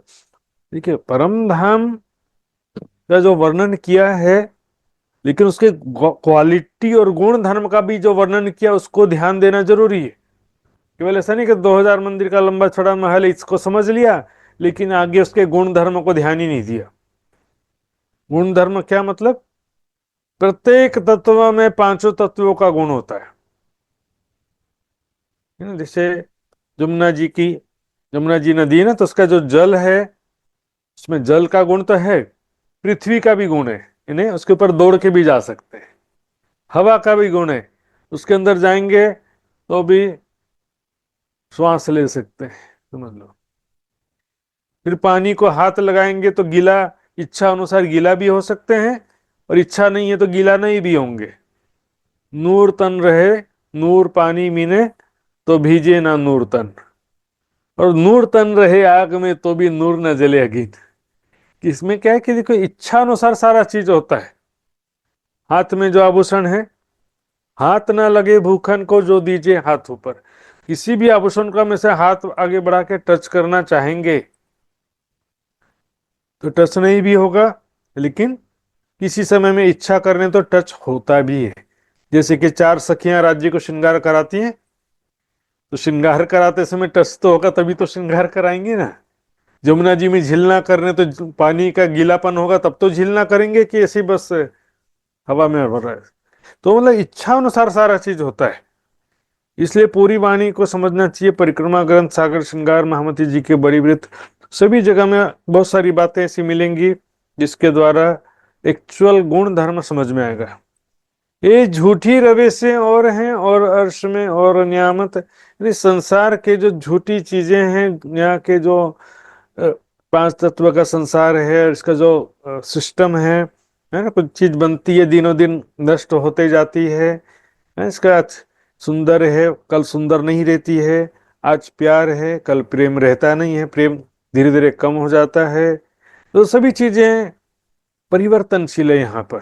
देखिए परम धाम का जो वर्णन किया है, लेकिन उसके क्वालिटी और गुण धर्म का भी जो वर्णन किया उसको ध्यान देना जरूरी है। केवल ऐसा नहीं कि 2000 मंदिर का लंबा चौड़ा महल है इसको समझ लिया, लेकिन आगे उसके गुण धर्म को ध्यान ही नहीं दिया। गुण धर्म क्या मतलब? प्रत्येक तत्व में पांचों तत्वों का गुण होता है ना। जैसे यमुना जी की, यमुना जी नदी है ना, तो उसका जो जल है उसमें जल का गुण तो है, पृथ्वी का भी गुण है, इन्हें उसके ऊपर दौड़ के भी जा सकते हैं। हवा का भी गुण है, उसके अंदर जाएंगे तो भी श्वास ले सकते हैं, समझ लो। फिर पानी को हाथ लगाएंगे तो गीला, इच्छा अनुसार गीला भी हो सकते हैं, और इच्छा नहीं है तो गीला नहीं भी होंगे। नूर तन रहे, नूर पानी मिने तो भीजे ना नूर तन, और नूर तन रहे आग में तो भी नूर न जले अगिन। इसमें क्या है कि देखो इच्छा अनुसार सारा चीज होता है। हाथ में जो आभूषण है, हाथ ना लगे भूखन को जो दीजिए हाथ ऊपर। किसी भी आभूषण का में से हाथ आगे बढ़ा के टच करना चाहेंगे तो टच नहीं भी होगा, लेकिन किसी समय में इच्छा करने तो टच होता भी है। जैसे कि चार सखियां राज्य को श्रृंगार कराती हैं, तो श्रृंगार कराते समय टच तो होगा तभी तो श्रृंगार कराएंगे ना। यमुना जी में झिलना करने तो पानी का गीलापन होगा तब तो झिलना करेंगे, कि ऐसी बस हवा में भर रहा है। तो मतलब इच्छा अनुसार सारा चीज होता है। इसलिए पूरी वाणी को समझना चाहिए। परिक्रमा ग्रंथ, सागर श्रृंगार, महामती जी के बड़ी वृत्त, सभी जगह में बहुत सारी बातें ऐसी मिलेंगी जिसके द्वारा एक्चुअल गुण धर्म समझ में आएगा। ये झूठी रवेशें और हैं और अर्श में और नियामत, यानी संसार के जो झूठी चीजें हैं, यहाँ के जो अ, पांच तत्व का संसार है, इसका जो सिस्टम है ना, कुछ चीज बनती है दिनों दिन नष्ट होते जाती है, इसका आज सुंदर है कल सुंदर नहीं रहती है, आज प्यार है कल प्रेम रहता नहीं है, प्रेम धीरे धीरे कम हो जाता है। तो सभी चीजें परिवर्तनशील है यहाँ पर।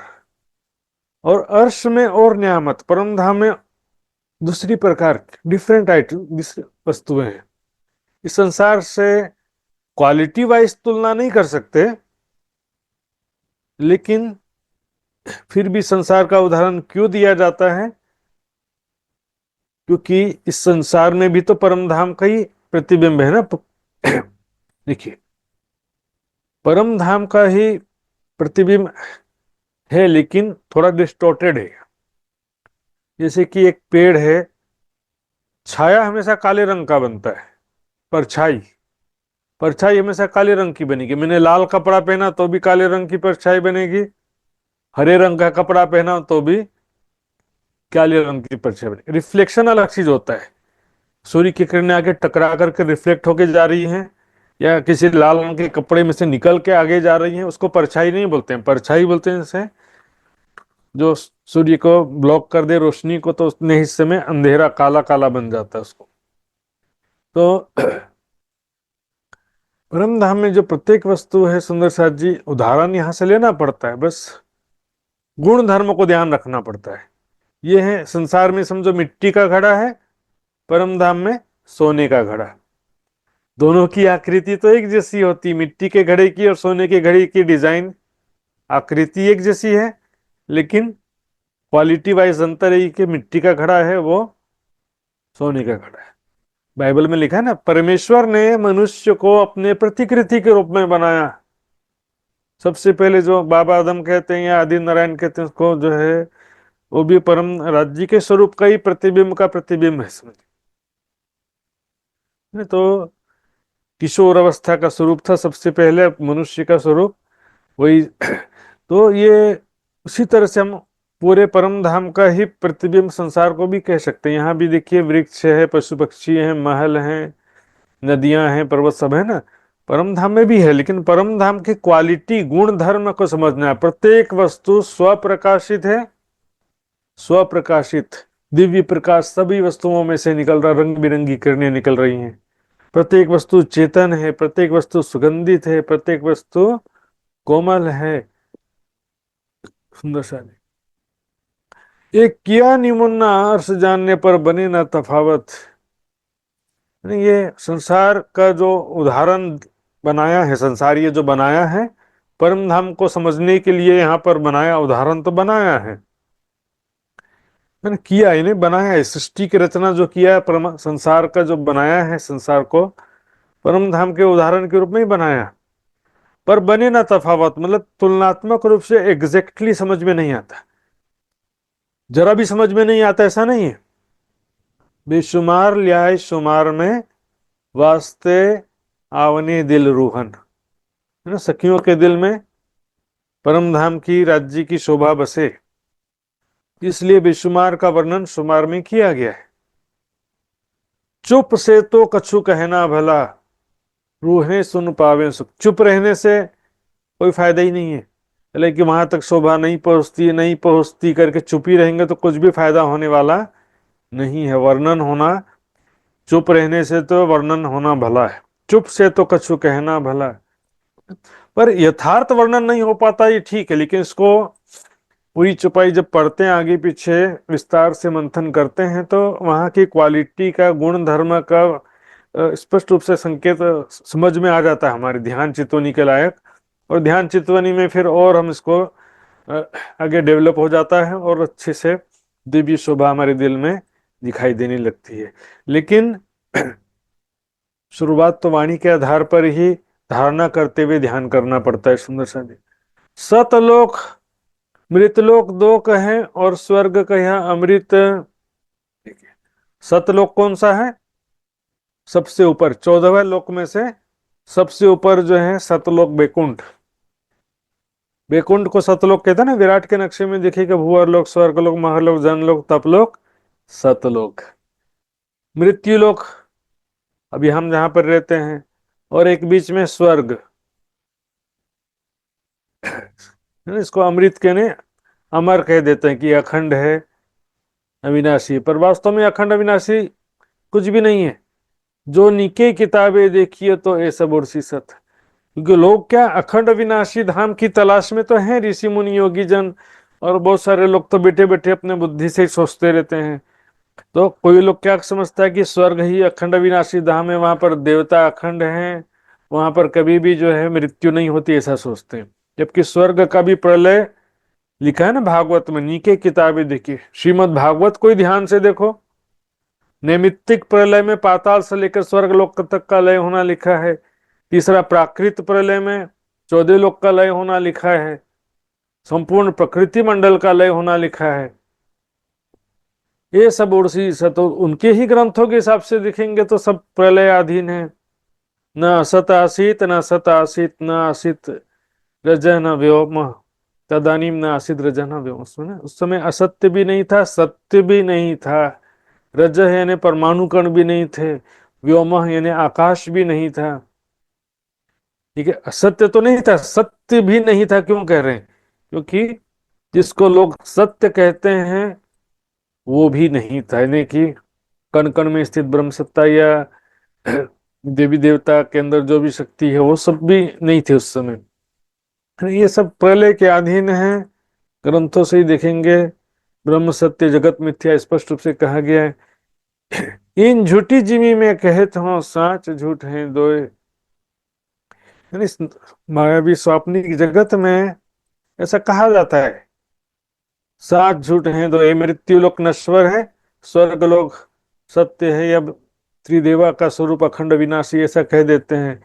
और अर्श में और न्यामत, परम धाम में दूसरी प्रकार डिफरेंट आइटम दूसरी वस्तुएं हैं। इस संसार से क्वालिटी वाइज तुलना नहीं कर सकते, लेकिन फिर भी संसार का उदाहरण क्यों दिया जाता है, क्योंकि इस संसार में भी तो परम धाम का ही प्रतिबिंब है ना। देखिए, परम धाम का ही प्रतिबिंब है, लेकिन थोड़ा डिस्टॉर्टेड है। जैसे कि एक पेड़ है, छाया हमेशा काले रंग का बनता है, परछाई परछाई हमेशा काले रंग की बनेगी। मैंने लाल कपड़ा पहना तो भी काले रंग की परछाई बनेगी, हरे रंग का कपड़ा पहना तो भी काले रंग की परछाई बनेगी। रिफ्लेक्शन अलग चीज होता है। सूर्य की किरणें आके टकरा करके रिफ्लेक्ट होके जा रही हैं, या किसी लाल रंग के कपड़े में से निकल के आगे जा रही हैं, उसको परछाई नहीं बोलते हैं, परछाई बोलते हैं जैसे जो सूर्य को ब्लॉक कर दे रोशनी को, तो उतने हिस्से में अंधेरा काला काला बन जाता है उसको। तो परम धाम में जो प्रत्येक वस्तु है सुंदर साथ जी, उदाहरण यहां से लेना पड़ता है, बस गुण धर्म को ध्यान रखना पड़ता है। ये है संसार में समझो मिट्टी का घड़ा है, परम धाम में सोने का घड़ा। दोनों की आकृति तो एक जैसी होती, मिट्टी के घड़े की और सोने के घड़े की डिजाइन आकृति एक जैसी है, लेकिन क्वालिटी वाइज अंतर है कि मिट्टी का घड़ा है वो सोने का घड़ा है। बाइबल में लिखा है ना, परमेश्वर ने मनुष्य को अपने प्रतिकृति के रूप में बनाया। सबसे पहले जो बाबा आदम कहते हैं या आदि नारायण कहते हैं, उसको जो है वो भी परम राज्य के स्वरूप का ही प्रतिबिंब का प्रतिबिंब है, समझ तो किशोर अवस्था का स्वरूप था सबसे पहले मनुष्य का स्वरूप वही। तो ये उसी तरह से हम पूरे परम धाम का ही प्रतिबिंब संसार को भी कह सकते हैं। यहाँ भी देखिए वृक्ष है, पशु पक्षी हैं, महल हैं, नदियां हैं, पर्वत सब है ना, परम धाम में भी है। लेकिन परम धाम की क्वालिटी गुण धर्म को समझना है। प्रत्येक वस्तु स्वप्रकाशित है, स्वप्रकाशित दिव्य प्रकाश सभी वस्तुओं में से निकल रहा, रंग बिरंगी किरणें निकल रही हैं। प्रत्येक वस्तु चेतन है, प्रत्येक वस्तु सुगंधित है, प्रत्येक वस्तु कोमल है। सुंदर सा एक किया निमुन्ना अर्थ जानने पर बने न तफावत। यानी ये संसार का जो उदाहरण बनाया है, संसार ये जो बनाया है परम धाम को समझने के लिए यहाँ पर बनाया, उदाहरण तो बनाया है, मैंने किया इन्हें बनाया है। सृष्टि की रचना जो किया है, परम संसार का जो बनाया है, संसार को परम धाम के उदाहरण के रूप में ही बनाया। पर बने ना तफावत, मतलब तुलनात्मक रूप से एग्जैक्टली समझ में नहीं आता, जरा भी समझ में नहीं आता ऐसा नहीं है। बेशुमार ल्याय शुमार में वास्ते आवने दिल रूहन, है ना, सखियों के दिल में परम धाम की राज्य की शोभा बसे, इसलिए बेशुमार का वर्णन शुमार में किया गया है। चुप से तो कछु कहना भला, रूहें सुन पावे सुख। चुप रहने से कोई फायदा ही नहीं है, लेकिन वहां तक शोभा नहीं पहुंचती नहीं पहुंचती करके चुप ही रहेंगे तो कुछ भी फायदा होने वाला नहीं है। वर्णन होना, चुप रहने से तो वर्णन होना भला है, चुप से तो कछु कहना भला है। पर यथार्थ वर्णन नहीं हो पाता ये ठीक है, लेकिन इसको पूरी चुपाई जब पढ़ते हैं, आगे पीछे विस्तार से मंथन करते हैं, तो वहां की क्वालिटी का गुण धर्म का स्पष्ट रूप से संकेत समझ में आ जाता है हमारे ध्यान चितवनी के लायक। और ध्यान चितवनी में फिर और हम इसको अ, आगे डेवलप हो जाता है और अच्छे से दिव्य शोभा हमारे दिल में दिखाई देने लगती है। लेकिन शुरुआत तो वाणी के आधार पर ही धारणा करते हुए ध्यान करना पड़ता है। सुंदर सा सतलोक मृतलोक दो कहें और स्वर्ग कहा अमृत। देखिए, सतलोक कौन सा है? सबसे ऊपर 14वें लोक में से सबसे ऊपर जो है सतलोक वैकुंठ, वैकुंठ को सतलोक कहते हैं ना, विराट के नक्शे में देखिएगा, भूअरलोक, स्वर्गलोक, महलोक, जनलोक, तपलोक, सतलोक। मृत्युलोक अभी हम जहां पर रहते हैं, और एक बीच में स्वर्ग, इसको अमृत कहने, अमर कह देते हैं कि अखंड है, अविनाशी। पर वास्तव में अखंड अविनाशी कुछ भी नहीं है। जो निके किताबें देखिए तो ऐसा बुरसी सत। क्योंकि लोग क्या अखंड अविनाशी धाम की तलाश में तो हैं, ऋषि मुनि योगी जन, और बहुत सारे लोग तो बैठे बैठे अपने बुद्धि से ही सोचते रहते हैं। तो कोई लोग क्या समझता है कि स्वर्ग ही अखंड अविनाशी धाम है, वहां पर देवता अखंड हैं, वहां पर कभी भी जो है मृत्यु नहीं होती, ऐसा सोचते हैं। जबकि स्वर्ग का भी प्रलय लिखा है ना भागवत में, नीके किताबें देखिए, श्रीमद् भागवत को ही ध्यान से देखो, नैमित्तिक प्रलय में पाताल से लेकर स्वर्ग लोक तक का लय होना लिखा है। तीसरा प्राकृत प्रलय में 14 लोक का लय होना लिखा है। संपूर्ण प्रकृति मंडल का लय होना लिखा है। ये सब उड़सी तो उनके ही ग्रंथों के हिसाब से देखेंगे तो सब प्रलयाधीन है। न असत आसीत, न सत आसीत, न आसित रज न व्योम, तदानीम न आसित रज न व्योम। उस समय असत्य भी नहीं था, सत्य भी नहीं था, रज यानी परमाणु कण भी नहीं थे, व्योम यानी आकाश भी नहीं था। ठीक है, असत्य तो नहीं था, सत्य भी नहीं था। क्यों कह रहे हैं? क्योंकि जिसको लोग सत्य कहते हैं वो भी नहीं था, यानी कि कण कण में स्थित ब्रह्म सत्ता या देवी देवता के अंदर जो भी शक्ति है वो सब भी नहीं थे उस समय। ये सब प्रलय के अधीन है, ग्रंथों से ही देखेंगे। ब्रह्म सत्य जगत मिथ्या स्पष्ट रूप से कहा गया है। इन झूठी जिमी में कहत हो, साच झूठ है दोए। यानी इस मायावी स्वाप्निक जगत में ऐसा कहा जाता है, साच झूठ है दो, ये मृत्यु लोक नश्वर है, स्वर्ग लोक सत्य है, या त्रिदेवा का स्वरूप अखंड विनाशी, ऐसा कह देते हैं।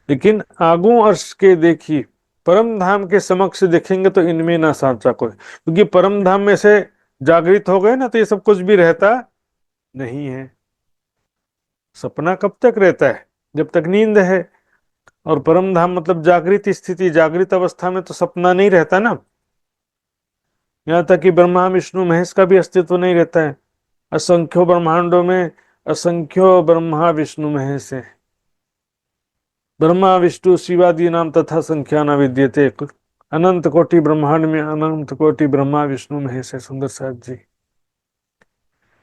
लेकिन आगू अर्श के देखी, परम धाम के समक्ष देखेंगे तो इनमें ना सांचा कोई। क्योंकि परम धाम में से जागृत हो गए ना तो ये सब कुछ भी रहता नहीं है। सपना कब तक रहता है? जब तक नींद है। और परम धाम मतलब जागृत स्थिति, जागृत अवस्था में तो सपना नहीं रहता ना। यहाँ तक कि ब्रह्मा विष्णु महेश का भी अस्तित्व नहीं रहता है। असंख्यों ब्रह्मांडों में असंख्यों ब्रह्मा विष्णु महेश है। ब्रह्मा विष्णु शिवादि नाम तथा संख्या न विद्यते, अनंत कोटि ब्रह्मांड में अनंत कोटि ब्रह्मा विष्णु महेश है। सुंदर साथ जी,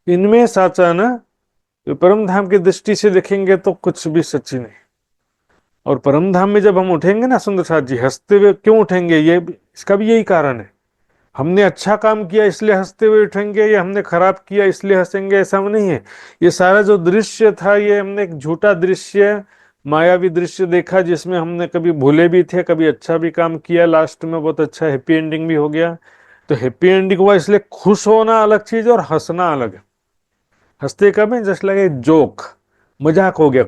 इनमें साचा ना, तो परम धाम की दृष्टि से देखेंगे तो कुछ भी सच्ची नहीं। और परम धाम में जब हम उठेंगे ना सुंदर साथ जी, हंसते हुए क्यों उठेंगे? ये इसका भी यही कारण है। हमने अच्छा काम किया इसलिए हंसते हुए उठेंगे, या हमने खराब किया इसलिए हंसेंगे, ऐसा नहीं है। ये सारा जो दृश्य था, ये हमने एक झूठा दृश्य, मायावी दृश्य देखा, जिसमें हमने कभी भूले भी थे, कभी अच्छा भी काम किया, लास्ट में बहुत अच्छा हैप्पी एंडिंग भी हो गया। तो हैप्पी एंडिंग हुआ इसलिए खुश होना अलग चीज और हंसना अलग है। हंसते कब है? जस्ट लगे जोक, मजाक हो गया,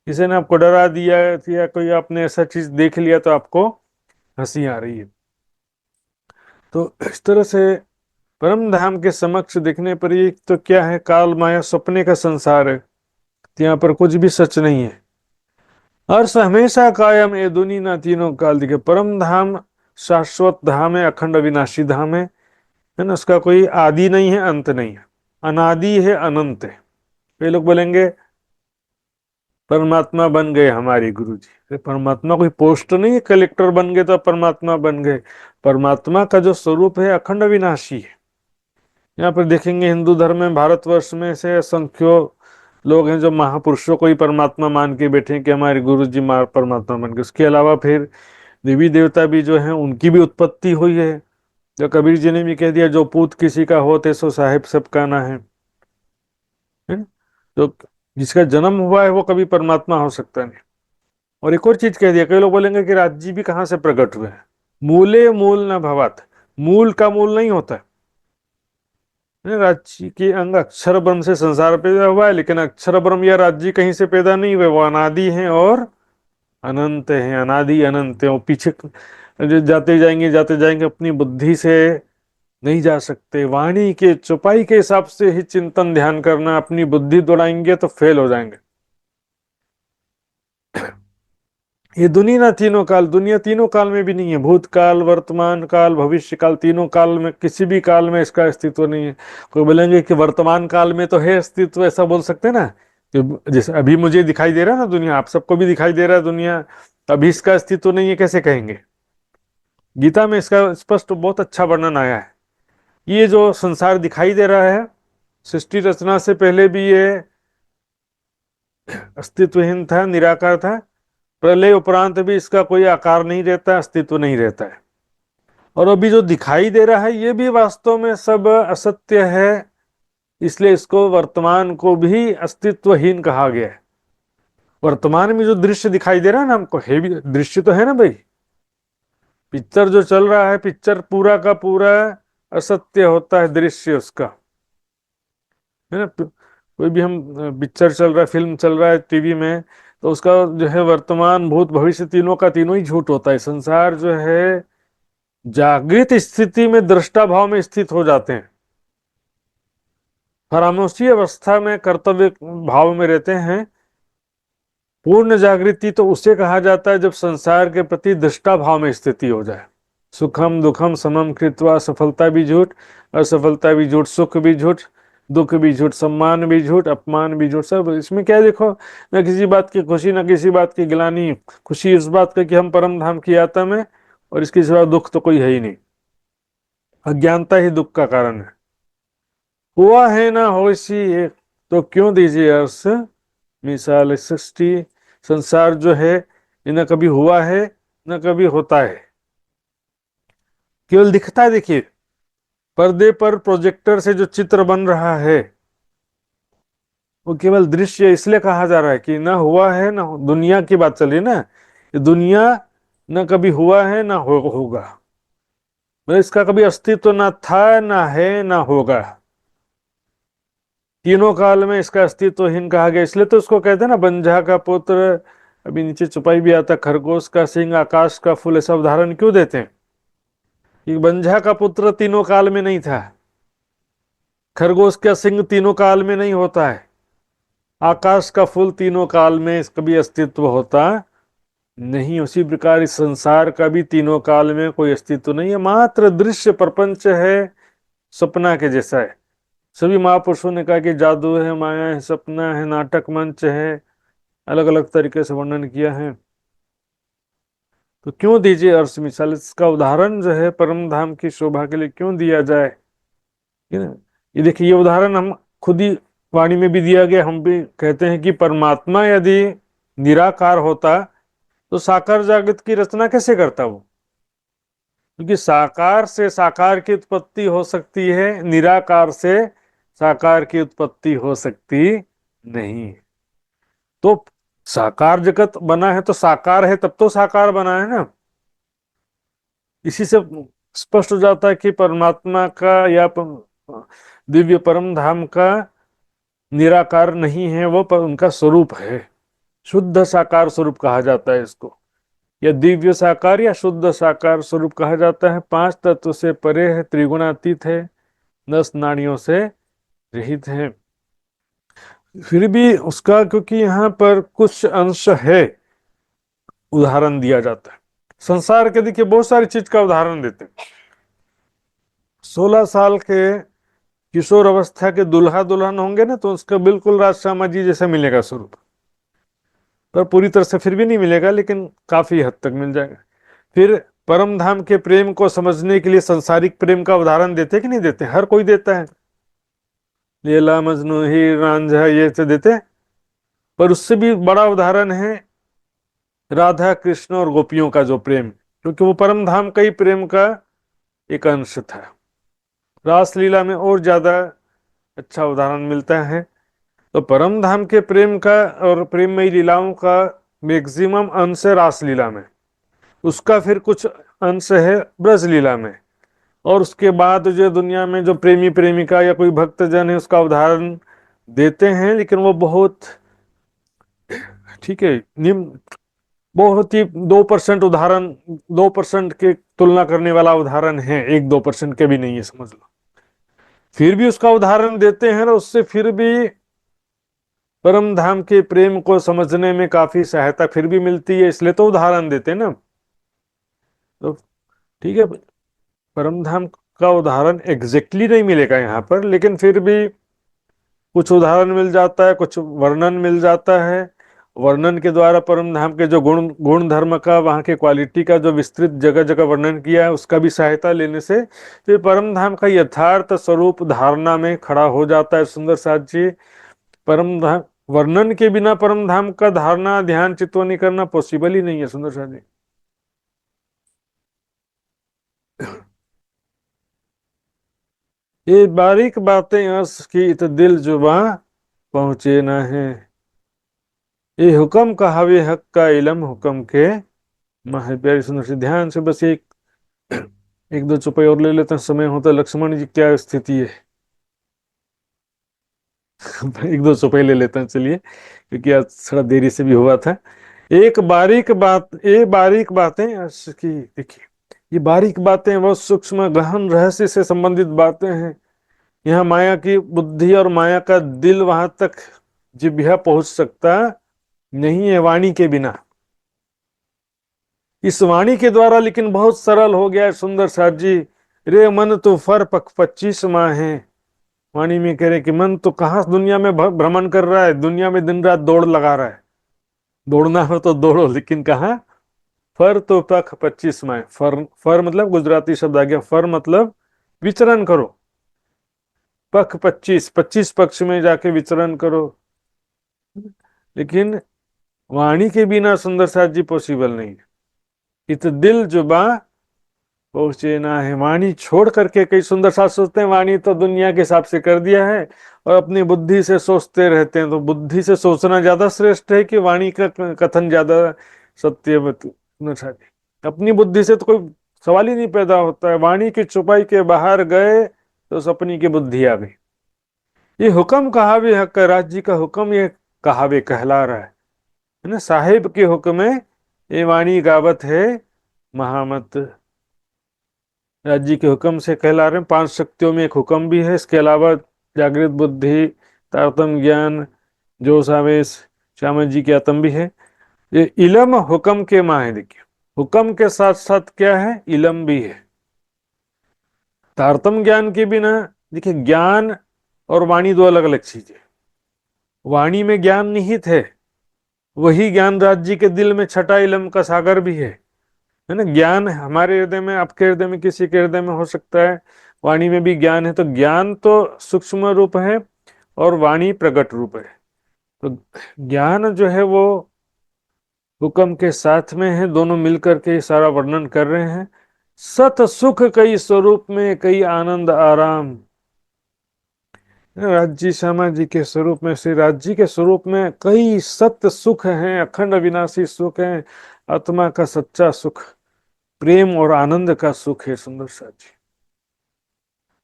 किसी ने आपको डरा दिया या कोई आपने ऐसा चीज देख लिया तो आपको हंसी आ रही है। तो इस तरह से परम धाम के समक्ष दिखने पर ये तो क्या है, काल माया सपने का संसार है, तो यहाँ पर कुछ भी सच नहीं है। अर्थ हमेशा कायम, ए दुनी ना तीनों काल दिखे। परम धाम शाश्वत धाम है, अखंड अविनाशी धाम है ना। उसका कोई आदि नहीं है, अंत नहीं है, अनादि है, अनंत है। वे लोग बोलेंगे परमात्मा बन गए हमारे गुरु जी। अरे परमात्मा कोई पोस्ट नहीं है, कलेक्टर बन गए तो परमात्मा बन गए। परमात्मा का जो स्वरूप है अखंड अविनाशी है। यहाँ पर देखेंगे हिंदू धर्म में, भारतवर्ष में से असंख्यों लोग हैं जो महापुरुषों को ही परमात्मा मान के बैठे हैं कि हमारे गुरु जी परमात्मा बन गए। उसके अलावा फिर देवी देवता भी जो हैं उनकी भी उत्पत्ति हुई है। जो कबीर जी ने भी कह दिया, जो पूत किसी का होते सो साहेब सबका ना है ना? तो जिसका जन्म हुआ है वो कभी परमात्मा हो सकता नहीं। और एक और चीज कह दिया, कई लोग बोलेंगे कि राज जी भी कहाँ से प्रकट हुए हैं। मूले मूल न भवत, मूल का मूल नहीं होता है। राज्य के अंग अक्षर ब्रह्म से संसार पैदा हुआ है, लेकिन अक्षर ब्रह्म या राज्य कहीं से पैदा नहीं हुए, वो अनादि हैं और अनंत हैं। अनादि अनंत है, वो पीछे जाते जाएंगे, अपनी बुद्धि से नहीं जा सकते। वाणी के चौपाई के हिसाब से ही चिंतन ध्यान करना, अपनी बुद्धि दौड़ाएंगे तो फेल हो जाएंगे। ये दुनिया ना तीनों काल, दुनिया तीनों काल में भी नहीं है। भूतकाल, वर्तमान काल, भविष्य काल, तीनों काल में किसी भी काल में इसका अस्तित्व नहीं है। कोई बोलेंगे कि वर्तमान काल में तो है अस्तित्व, ऐसा बोल सकते हैं ना, कि जैसे अभी मुझे दिखाई दे रहा है ना दुनिया, आप सबको भी दिखाई दे रहा है दुनिया, अभी इसका अस्तित्व नहीं है, कैसे कहेंगे? गीता में इसका स्पष्ट बहुत अच्छा वर्णन आया है। ये जो संसार दिखाई दे रहा है, सृष्टि रचना से पहले भी ये अस्तित्वहीन था, निराकार था। प्रलय उपरांत भी इसका कोई आकार नहीं रहता, अस्तित्व नहीं रहता है। और अभी जो दिखाई दे रहा है ये भी वास्तव में सब असत्य है, इसलिए इसको वर्तमान को भी अस्तित्वहीन कहा गया है। वर्तमान में जो दृश्य दिखाई दे रहा है ना हमको, है भी दृश्य तो है ना भाई। पिक्चर जो चल रहा है, पिक्चर पूरा का पूरा असत्य होता है दृश्य उसका, है ना। कोई भी हम पिक्चर चल रहा है, फिल्म चल रहा है टीवी में, तो उसका जो है वर्तमान भूत भविष्य तीनों का तीनों ही झूठ होता है। संसार जो है जागृत स्थिति में दृष्टा भाव में स्थित हो जाते हैं, खामोशी अवस्था में कर्तव्य भाव में रहते हैं। पूर्ण जागृति तो उसे कहा जाता है जब संसार के प्रति दृष्टा भाव में स्थिति हो जाए। सुखम दुखम समम कृत्वा, सफलता भी झूठ, असफलता भी झूठ, सुख भी झूठ, दुख भी झूठ, सम्मान भी झूठ, अपमान भी झूठ, सब इसमें क्या है देखो। न किसी बात की खुशी, न किसी बात की गिलानी। खुशी इस बात का कि हम परम धाम की यात्रा में, और इसके सिवा दुख तो कोई है ही नहीं। अज्ञानता ही दुख का कारण है। हुआ है ना होशी एक, तो क्यों दीजिए अर्स मिसाल सृष्टि। संसार जो है ये न कभी हुआ है न कभी होता है, केवल दिखता है। देखिए पर्दे पर प्रोजेक्टर से जो चित्र बन रहा है वो केवल दृश्य इसलिए कहा जा रहा है कि ना हुआ है ना दुनिया की बात चल रही है ना, ये दुनिया न कभी हुआ है ना होगा। मतलब इसका कभी अस्तित्व ना था, ना है, ना होगा। तीनों काल में इसका अस्तित्वहीन कहा गया, इसलिए तो उसको कहते हैं ना बंझा का पुत्र। अभी नीचे चुपाई भी आता, खरगोश का सिंह, आकाश का फूल, ऐसा उदाहरण क्यों देते हैं कि बंझा का पुत्र तीनों काल में नहीं था, खरगोश का सिंह तीनों काल में नहीं होता है, आकाश का फूल तीनों काल में कभी अस्तित्व होता नहीं। उसी प्रकार इस संसार का भी तीनों काल में कोई अस्तित्व नहीं है, मात्र दृश्य प्रपंच है, सपना के जैसा है। सभी महापुरुषों ने कहा कि जादू है, माया है, सपना है, नाटक मंच है, अलग अलग तरीके से वर्णन किया है। तो क्यों दीजिए अर्श मिसाल, इसका उदाहरण जो है परम धाम की शोभा के लिए क्यों दिया जाए, है ना। ये देखिए ये उदाहरण हम खुद ही वाणी में भी दिया गया। हम भी कहते हैं कि परमात्मा यदि निराकार होता तो साकार जागृत की रचना कैसे करता वो? क्योंकि साकार से साकार की उत्पत्ति हो सकती है, निराकार से साकार की उत्पत्ति हो सकती नहीं। तो साकार जगत बना है तो साकार है, तब तो साकार बना है ना। इसी से स्पष्ट हो जाता है कि परमात्मा का या दिव्य परम धाम का निराकार नहीं है वो, पर उनका स्वरूप है। शुद्ध साकार स्वरूप कहा जाता है इसको, या दिव्य साकार या शुद्ध साकार स्वरूप कहा जाता है। पांच तत्व से परे है, त्रिगुणातीत है, 10 नाड़ियों से रहित है। फिर भी उसका क्योंकि यहाँ पर कुछ अंश है, उदाहरण दिया जाता है। संसार के देखिए बहुत सारी चीज का उदाहरण देते हैं। 16 साल के किशोर अवस्था के दुल्हा दुल्हन होंगे ना, तो उसका बिल्कुल राजश्यामा जी जैसा मिलेगा स्वरूप, पर पूरी तरह से फिर भी नहीं मिलेगा, लेकिन काफी हद तक मिल जाएगा। फिर परम धाम के प्रेम को समझने के लिए संसारिक प्रेम का उदाहरण देते कि नहीं देते? हर कोई देता है, लैला मजनू हीर रांझा ये तो देते हैं। पर उससे भी बड़ा उदाहरण है राधा कृष्ण और गोपियों का जो प्रेम, क्योंकि वो परम धाम का ही प्रेम का एक अंश था। रासलीला में और ज्यादा अच्छा उदाहरण मिलता है। तो परम धाम के प्रेम का और प्रेममयी लीलाओं का मैक्सिमम अंश है रासलीला में, उसका फिर कुछ अंश है ब्रज लीला में, और उसके बाद जो दुनिया में जो प्रेमी प्रेमिका या कोई भक्तजन है उसका उदाहरण देते हैं, लेकिन वो बहुत ठीक है निम्न, बहुत ही 2% उदाहरण, 2% के तुलना करने वाला उदाहरण है, 1-2% के भी नहीं है समझ लो। फिर भी उसका उदाहरण देते हैं ना, उससे फिर भी परम धाम के प्रेम को समझने में काफी सहायता फिर भी मिलती है, इसलिए तो उदाहरण देते हैं ना। तो ठीक है, परम धाम का उदाहरण एग्जैक्टली नहीं मिलेगा यहाँ पर, लेकिन फिर भी कुछ उदाहरण मिल जाता है, कुछ वर्णन मिल जाता है। वर्णन के द्वारा परम धाम के जो गुण धर्म का, वहाँ के क्वालिटी का जो विस्तृत जगह जगह वर्णन किया है, उसका भी सहायता लेने से फिर परम धाम का यथार्थ स्वरूप धारणा में खड़ा हो जाता है सुंदर साथ जी। परम धाम वर्णन के बिना परम धाम का धारणा, ध्यान, चित्तवनी करना पॉसिबल ही नहीं है सुंदर साथ जी। ये बारीक बातें अर्श की इत दिल जुबां पहुंचे ना है, ये हुक्म कहावे हक का इलम हुक्म के माह। प्यारी सुंदर सी, ध्यान से बस एक एक दो चुपाई और ले लेते हैं, समय होता। लक्ष्मण जी क्या स्थिति है? एक दो चुपाई ले लेते हैं चलिए, क्योंकि आज थोड़ा देरी से भी हुआ था। एक बारीक बात, ये बारीक बातें अर्श की, देखिए ये बारीक बातें बहुत सूक्ष्म गहन रहस्य से संबंधित बातें हैं। यहाँ माया की बुद्धि और माया का दिल वहां तक जिभ्या पहुंच सकता नहीं है वाणी के बिना। इस वाणी के द्वारा लेकिन बहुत सरल हो गया है सुंदर साथ जी। रे मन तो फर पक 25 माह है। वाणी में कह रहे कि मन तो कहाँ दुनिया में भ्रमण कर रहा है, दुनिया में दिन रात दौड़ लगा रहा है। दौड़ना हो तो दौड़ो, लेकिन कहाँ? फर तो पक 25 माह। फर फर मतलब गुजराती शब्द आ गया, फर मतलब विचरण करो। पख 25, 25 पक्ष में जाके विचरण करो। लेकिन वाणी के बिना सुंदर साथ जी पॉसिबल नहीं है। इत दिल जुबा पहुंचे ना है। वाणी छोड़ करके, कई सुंदर साथ सोचते हैं वाणी तो दुनिया के हिसाब से कर दिया है, और अपनी बुद्धि से सोचते रहते हैं। तो बुद्धि से सोचना ज्यादा श्रेष्ठ है कि वाणी का कथन ज्यादा सत्य? सुंदर साथ जी, अपनी बुद्धि से तो कोई सवाल ही नहीं पैदा होता है। वाणी की चुपाई के बाहर गए तो सपनी की बुद्धि आ गई। ये हुक्म कहावे हक का, राज जी का हुक्म ये कहावे कहला रहा है ना। साहिब के हुक्म में ये वाणी गावत है महामत। राज्य के हुक्म से कहला रहे हैं। 5 शक्तियों में एक हुक्म भी है, इसके अलावा जागृत बुद्धि, तारतम ज्ञान, जोश आवेश, श्याम जी के आत्म भी है। ये इलम हुक्म के माँ है। देखिए हुक्म के साथ साथ क्या है? इलम भी है। तारतम ज्ञान के बिना, देखिए ज्ञान और वाणी दो अलग अलग चीजें। वाणी में ज्ञान निहित है, वही ज्ञान राज्य के दिल में छठा इलम का सागर भी है ना। ज्ञान हमारे हृदय में, आपके हृदय में, किसी के हृदय में हो सकता है। वाणी में भी ज्ञान है। तो ज्ञान तो सूक्ष्म रूप है और वाणी प्रकट रूप है। तो ज्ञान जो है वो हुक्म के साथ में है, दोनों मिलकर के सारा वर्णन कर रहे हैं। सत सुख कई स्वरूप में, कई आनंद आराम। राज्य श्यामा जी के स्वरूप में, श्री राज्य के स्वरूप में कई सत्य सुख हैं, अखंड अविनाशी सुख हैं। आत्मा का सच्चा सुख, प्रेम और आनंद का सुख है सुंदर साथ जी।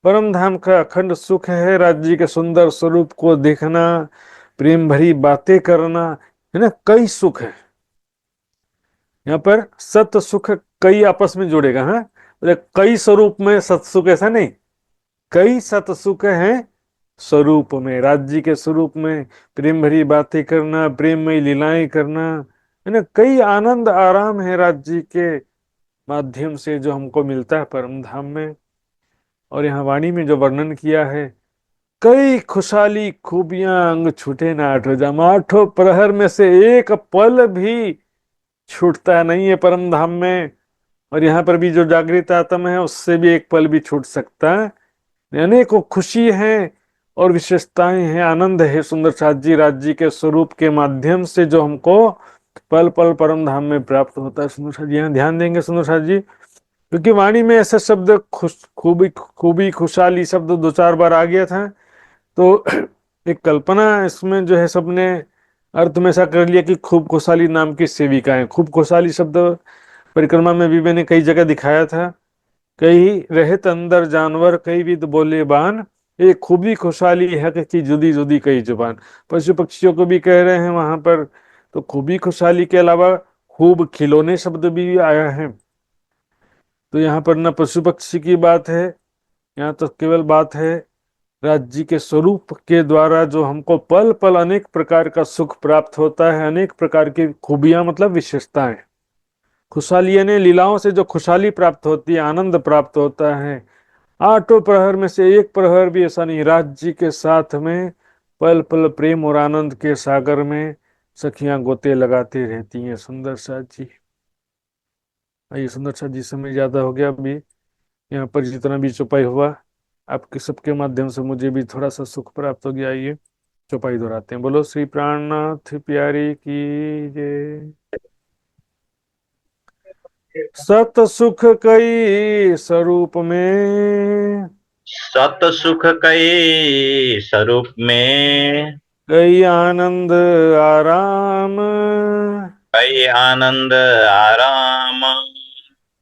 परम धाम का अखंड सुख है राज्य के सुंदर स्वरूप को देखना, प्रेम भरी बातें करना, है ना। कई सुख है यहाँ पर। सत्य सुख कई आपस में जोड़ेगा, हाँ। कई स्वरूप में सत्सुख ऐसा नहीं, कई सत सुख हैं स्वरूप में, राज्य के स्वरूप में। प्रेम भरी बातें करना, प्रेममय लीलाएं करना, है ना। कई आनंद आराम है राज्य के माध्यम से जो हमको मिलता है परम धाम में। और यहाँ वाणी में जो वर्णन किया है, कई खुशहाली खूबियां अंग छूटे ना आठों जाम। आठों प्रहर में से एक पल भी छूटता नहीं है परम धाम में। और यहाँ पर भी जो जागृत आत्मा है, उससे भी एक पल भी छूट सकता है। अनेकों खुशी है और विशेषताएं हैं, आनंद है सुंदर साथ जी। राज्य के स्वरूप के माध्यम से जो हमको पल पल परम धाम में प्राप्त होता है सुंदर साथ जी। यहाँ ध्यान देंगे सुंदर साथ जी, क्योंकि वाणी में ऐसा शब्द खूबी खूबी खुशहाली शब्द 2-4 बार आ गया था। तो एक कल्पना इसमें जो है सबने अर्थ में ऐसा कर लिया कि खूब खुशहाली नाम की सेविका है। खूब खुशहाली शब्द परिक्रमा में भी मैंने कई जगह दिखाया था। कई रहत अंदर जानवर, कई विद बोले बान, ये खूबी खुशहाली है कि जुदी जुदी कई जुबान। पशु पक्षियों को भी कह रहे हैं वहां पर। तो खूबी खुशहाली के अलावा खूब खिलौने शब्द भी आया है। तो यहाँ पर न पशु पक्षी की बात है, यहाँ तो केवल बात है राज्य के स्वरूप के द्वारा जो हमको पल पल अनेक प्रकार का सुख प्राप्त होता है, अनेक प्रकार की खूबियां मतलब विशेषताएं, खुशहाली यानी लीलाओं से जो खुशहाली प्राप्त होती है, आनंद प्राप्त होता है, आठों प्रहर में से एक प्रहर भी ऐसा नहीं, राज्य के साथ में पल पल प्रेम और आनंद के सागर में सखियां गोते लगाती रहती हैं। सुंदर साथ जी, ये सुंदर साथ जी, समय ज्यादा हो गया अभी, यहाँ पर जितना भी चौपाई हुआ आपके सबके माध्यम से मुझे भी थोड़ा सा सुख प्राप्त हो गया। ये चौपाई दोहराते हैं। बोलो श्री प्राणनाथ प्यारी की जय। सत सुख कई स्वरूप में, सत सुख कई स्वरूप में, कई आनंद आराम, कई आनंद आराम,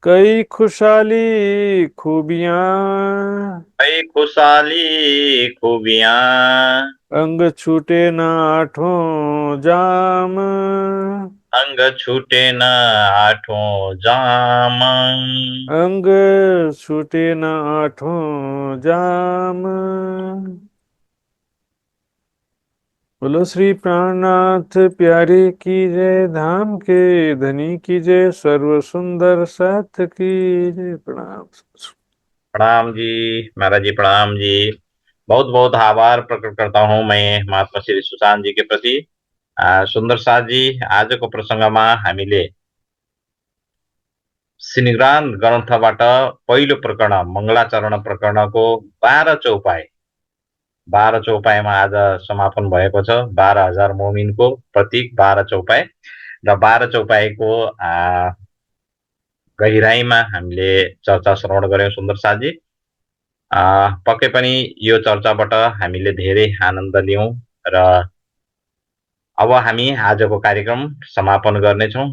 कई खुशहाली खूबियां, कई खुशहाली खूबियां, अंग छूटे ना आठों जाम, अंग छूटे न आठों जाम, अंग छूटे ना आठों जाम। बोलो श्री प्राणनाथ प्यारे की जय, धाम के धनी की जय, सर्व सुंदर साथ की जय। प्रणाम। प्रणाम जी, महाराज जी प्रणाम जी। बहुत बहुत आभार प्रकट करता हूँ मैं महात्मा श्री सुशांत जी के प्रति। सुन्दर साथ जी, आजको प्रसङ्गमा हामीले सिनिग्रान ग्रन्थबाट पहिलो प्रकरण मङ्गलाचरण प्रकरणको 12 चौपाईमा आज समापन भएको छ। 12,000 मोमिनको प्रतीक 12 चौपाई र 12 चौपाईको गहिराईमा हामीले चर्चा श्रवण गर्यौं सुन्दर साथजी। पक्कै पनि यो चर्चाबाट हामीले धेरै आनन्द लियौं र अब हामी आजको कार्यक्रम समापन गर्नेछौं।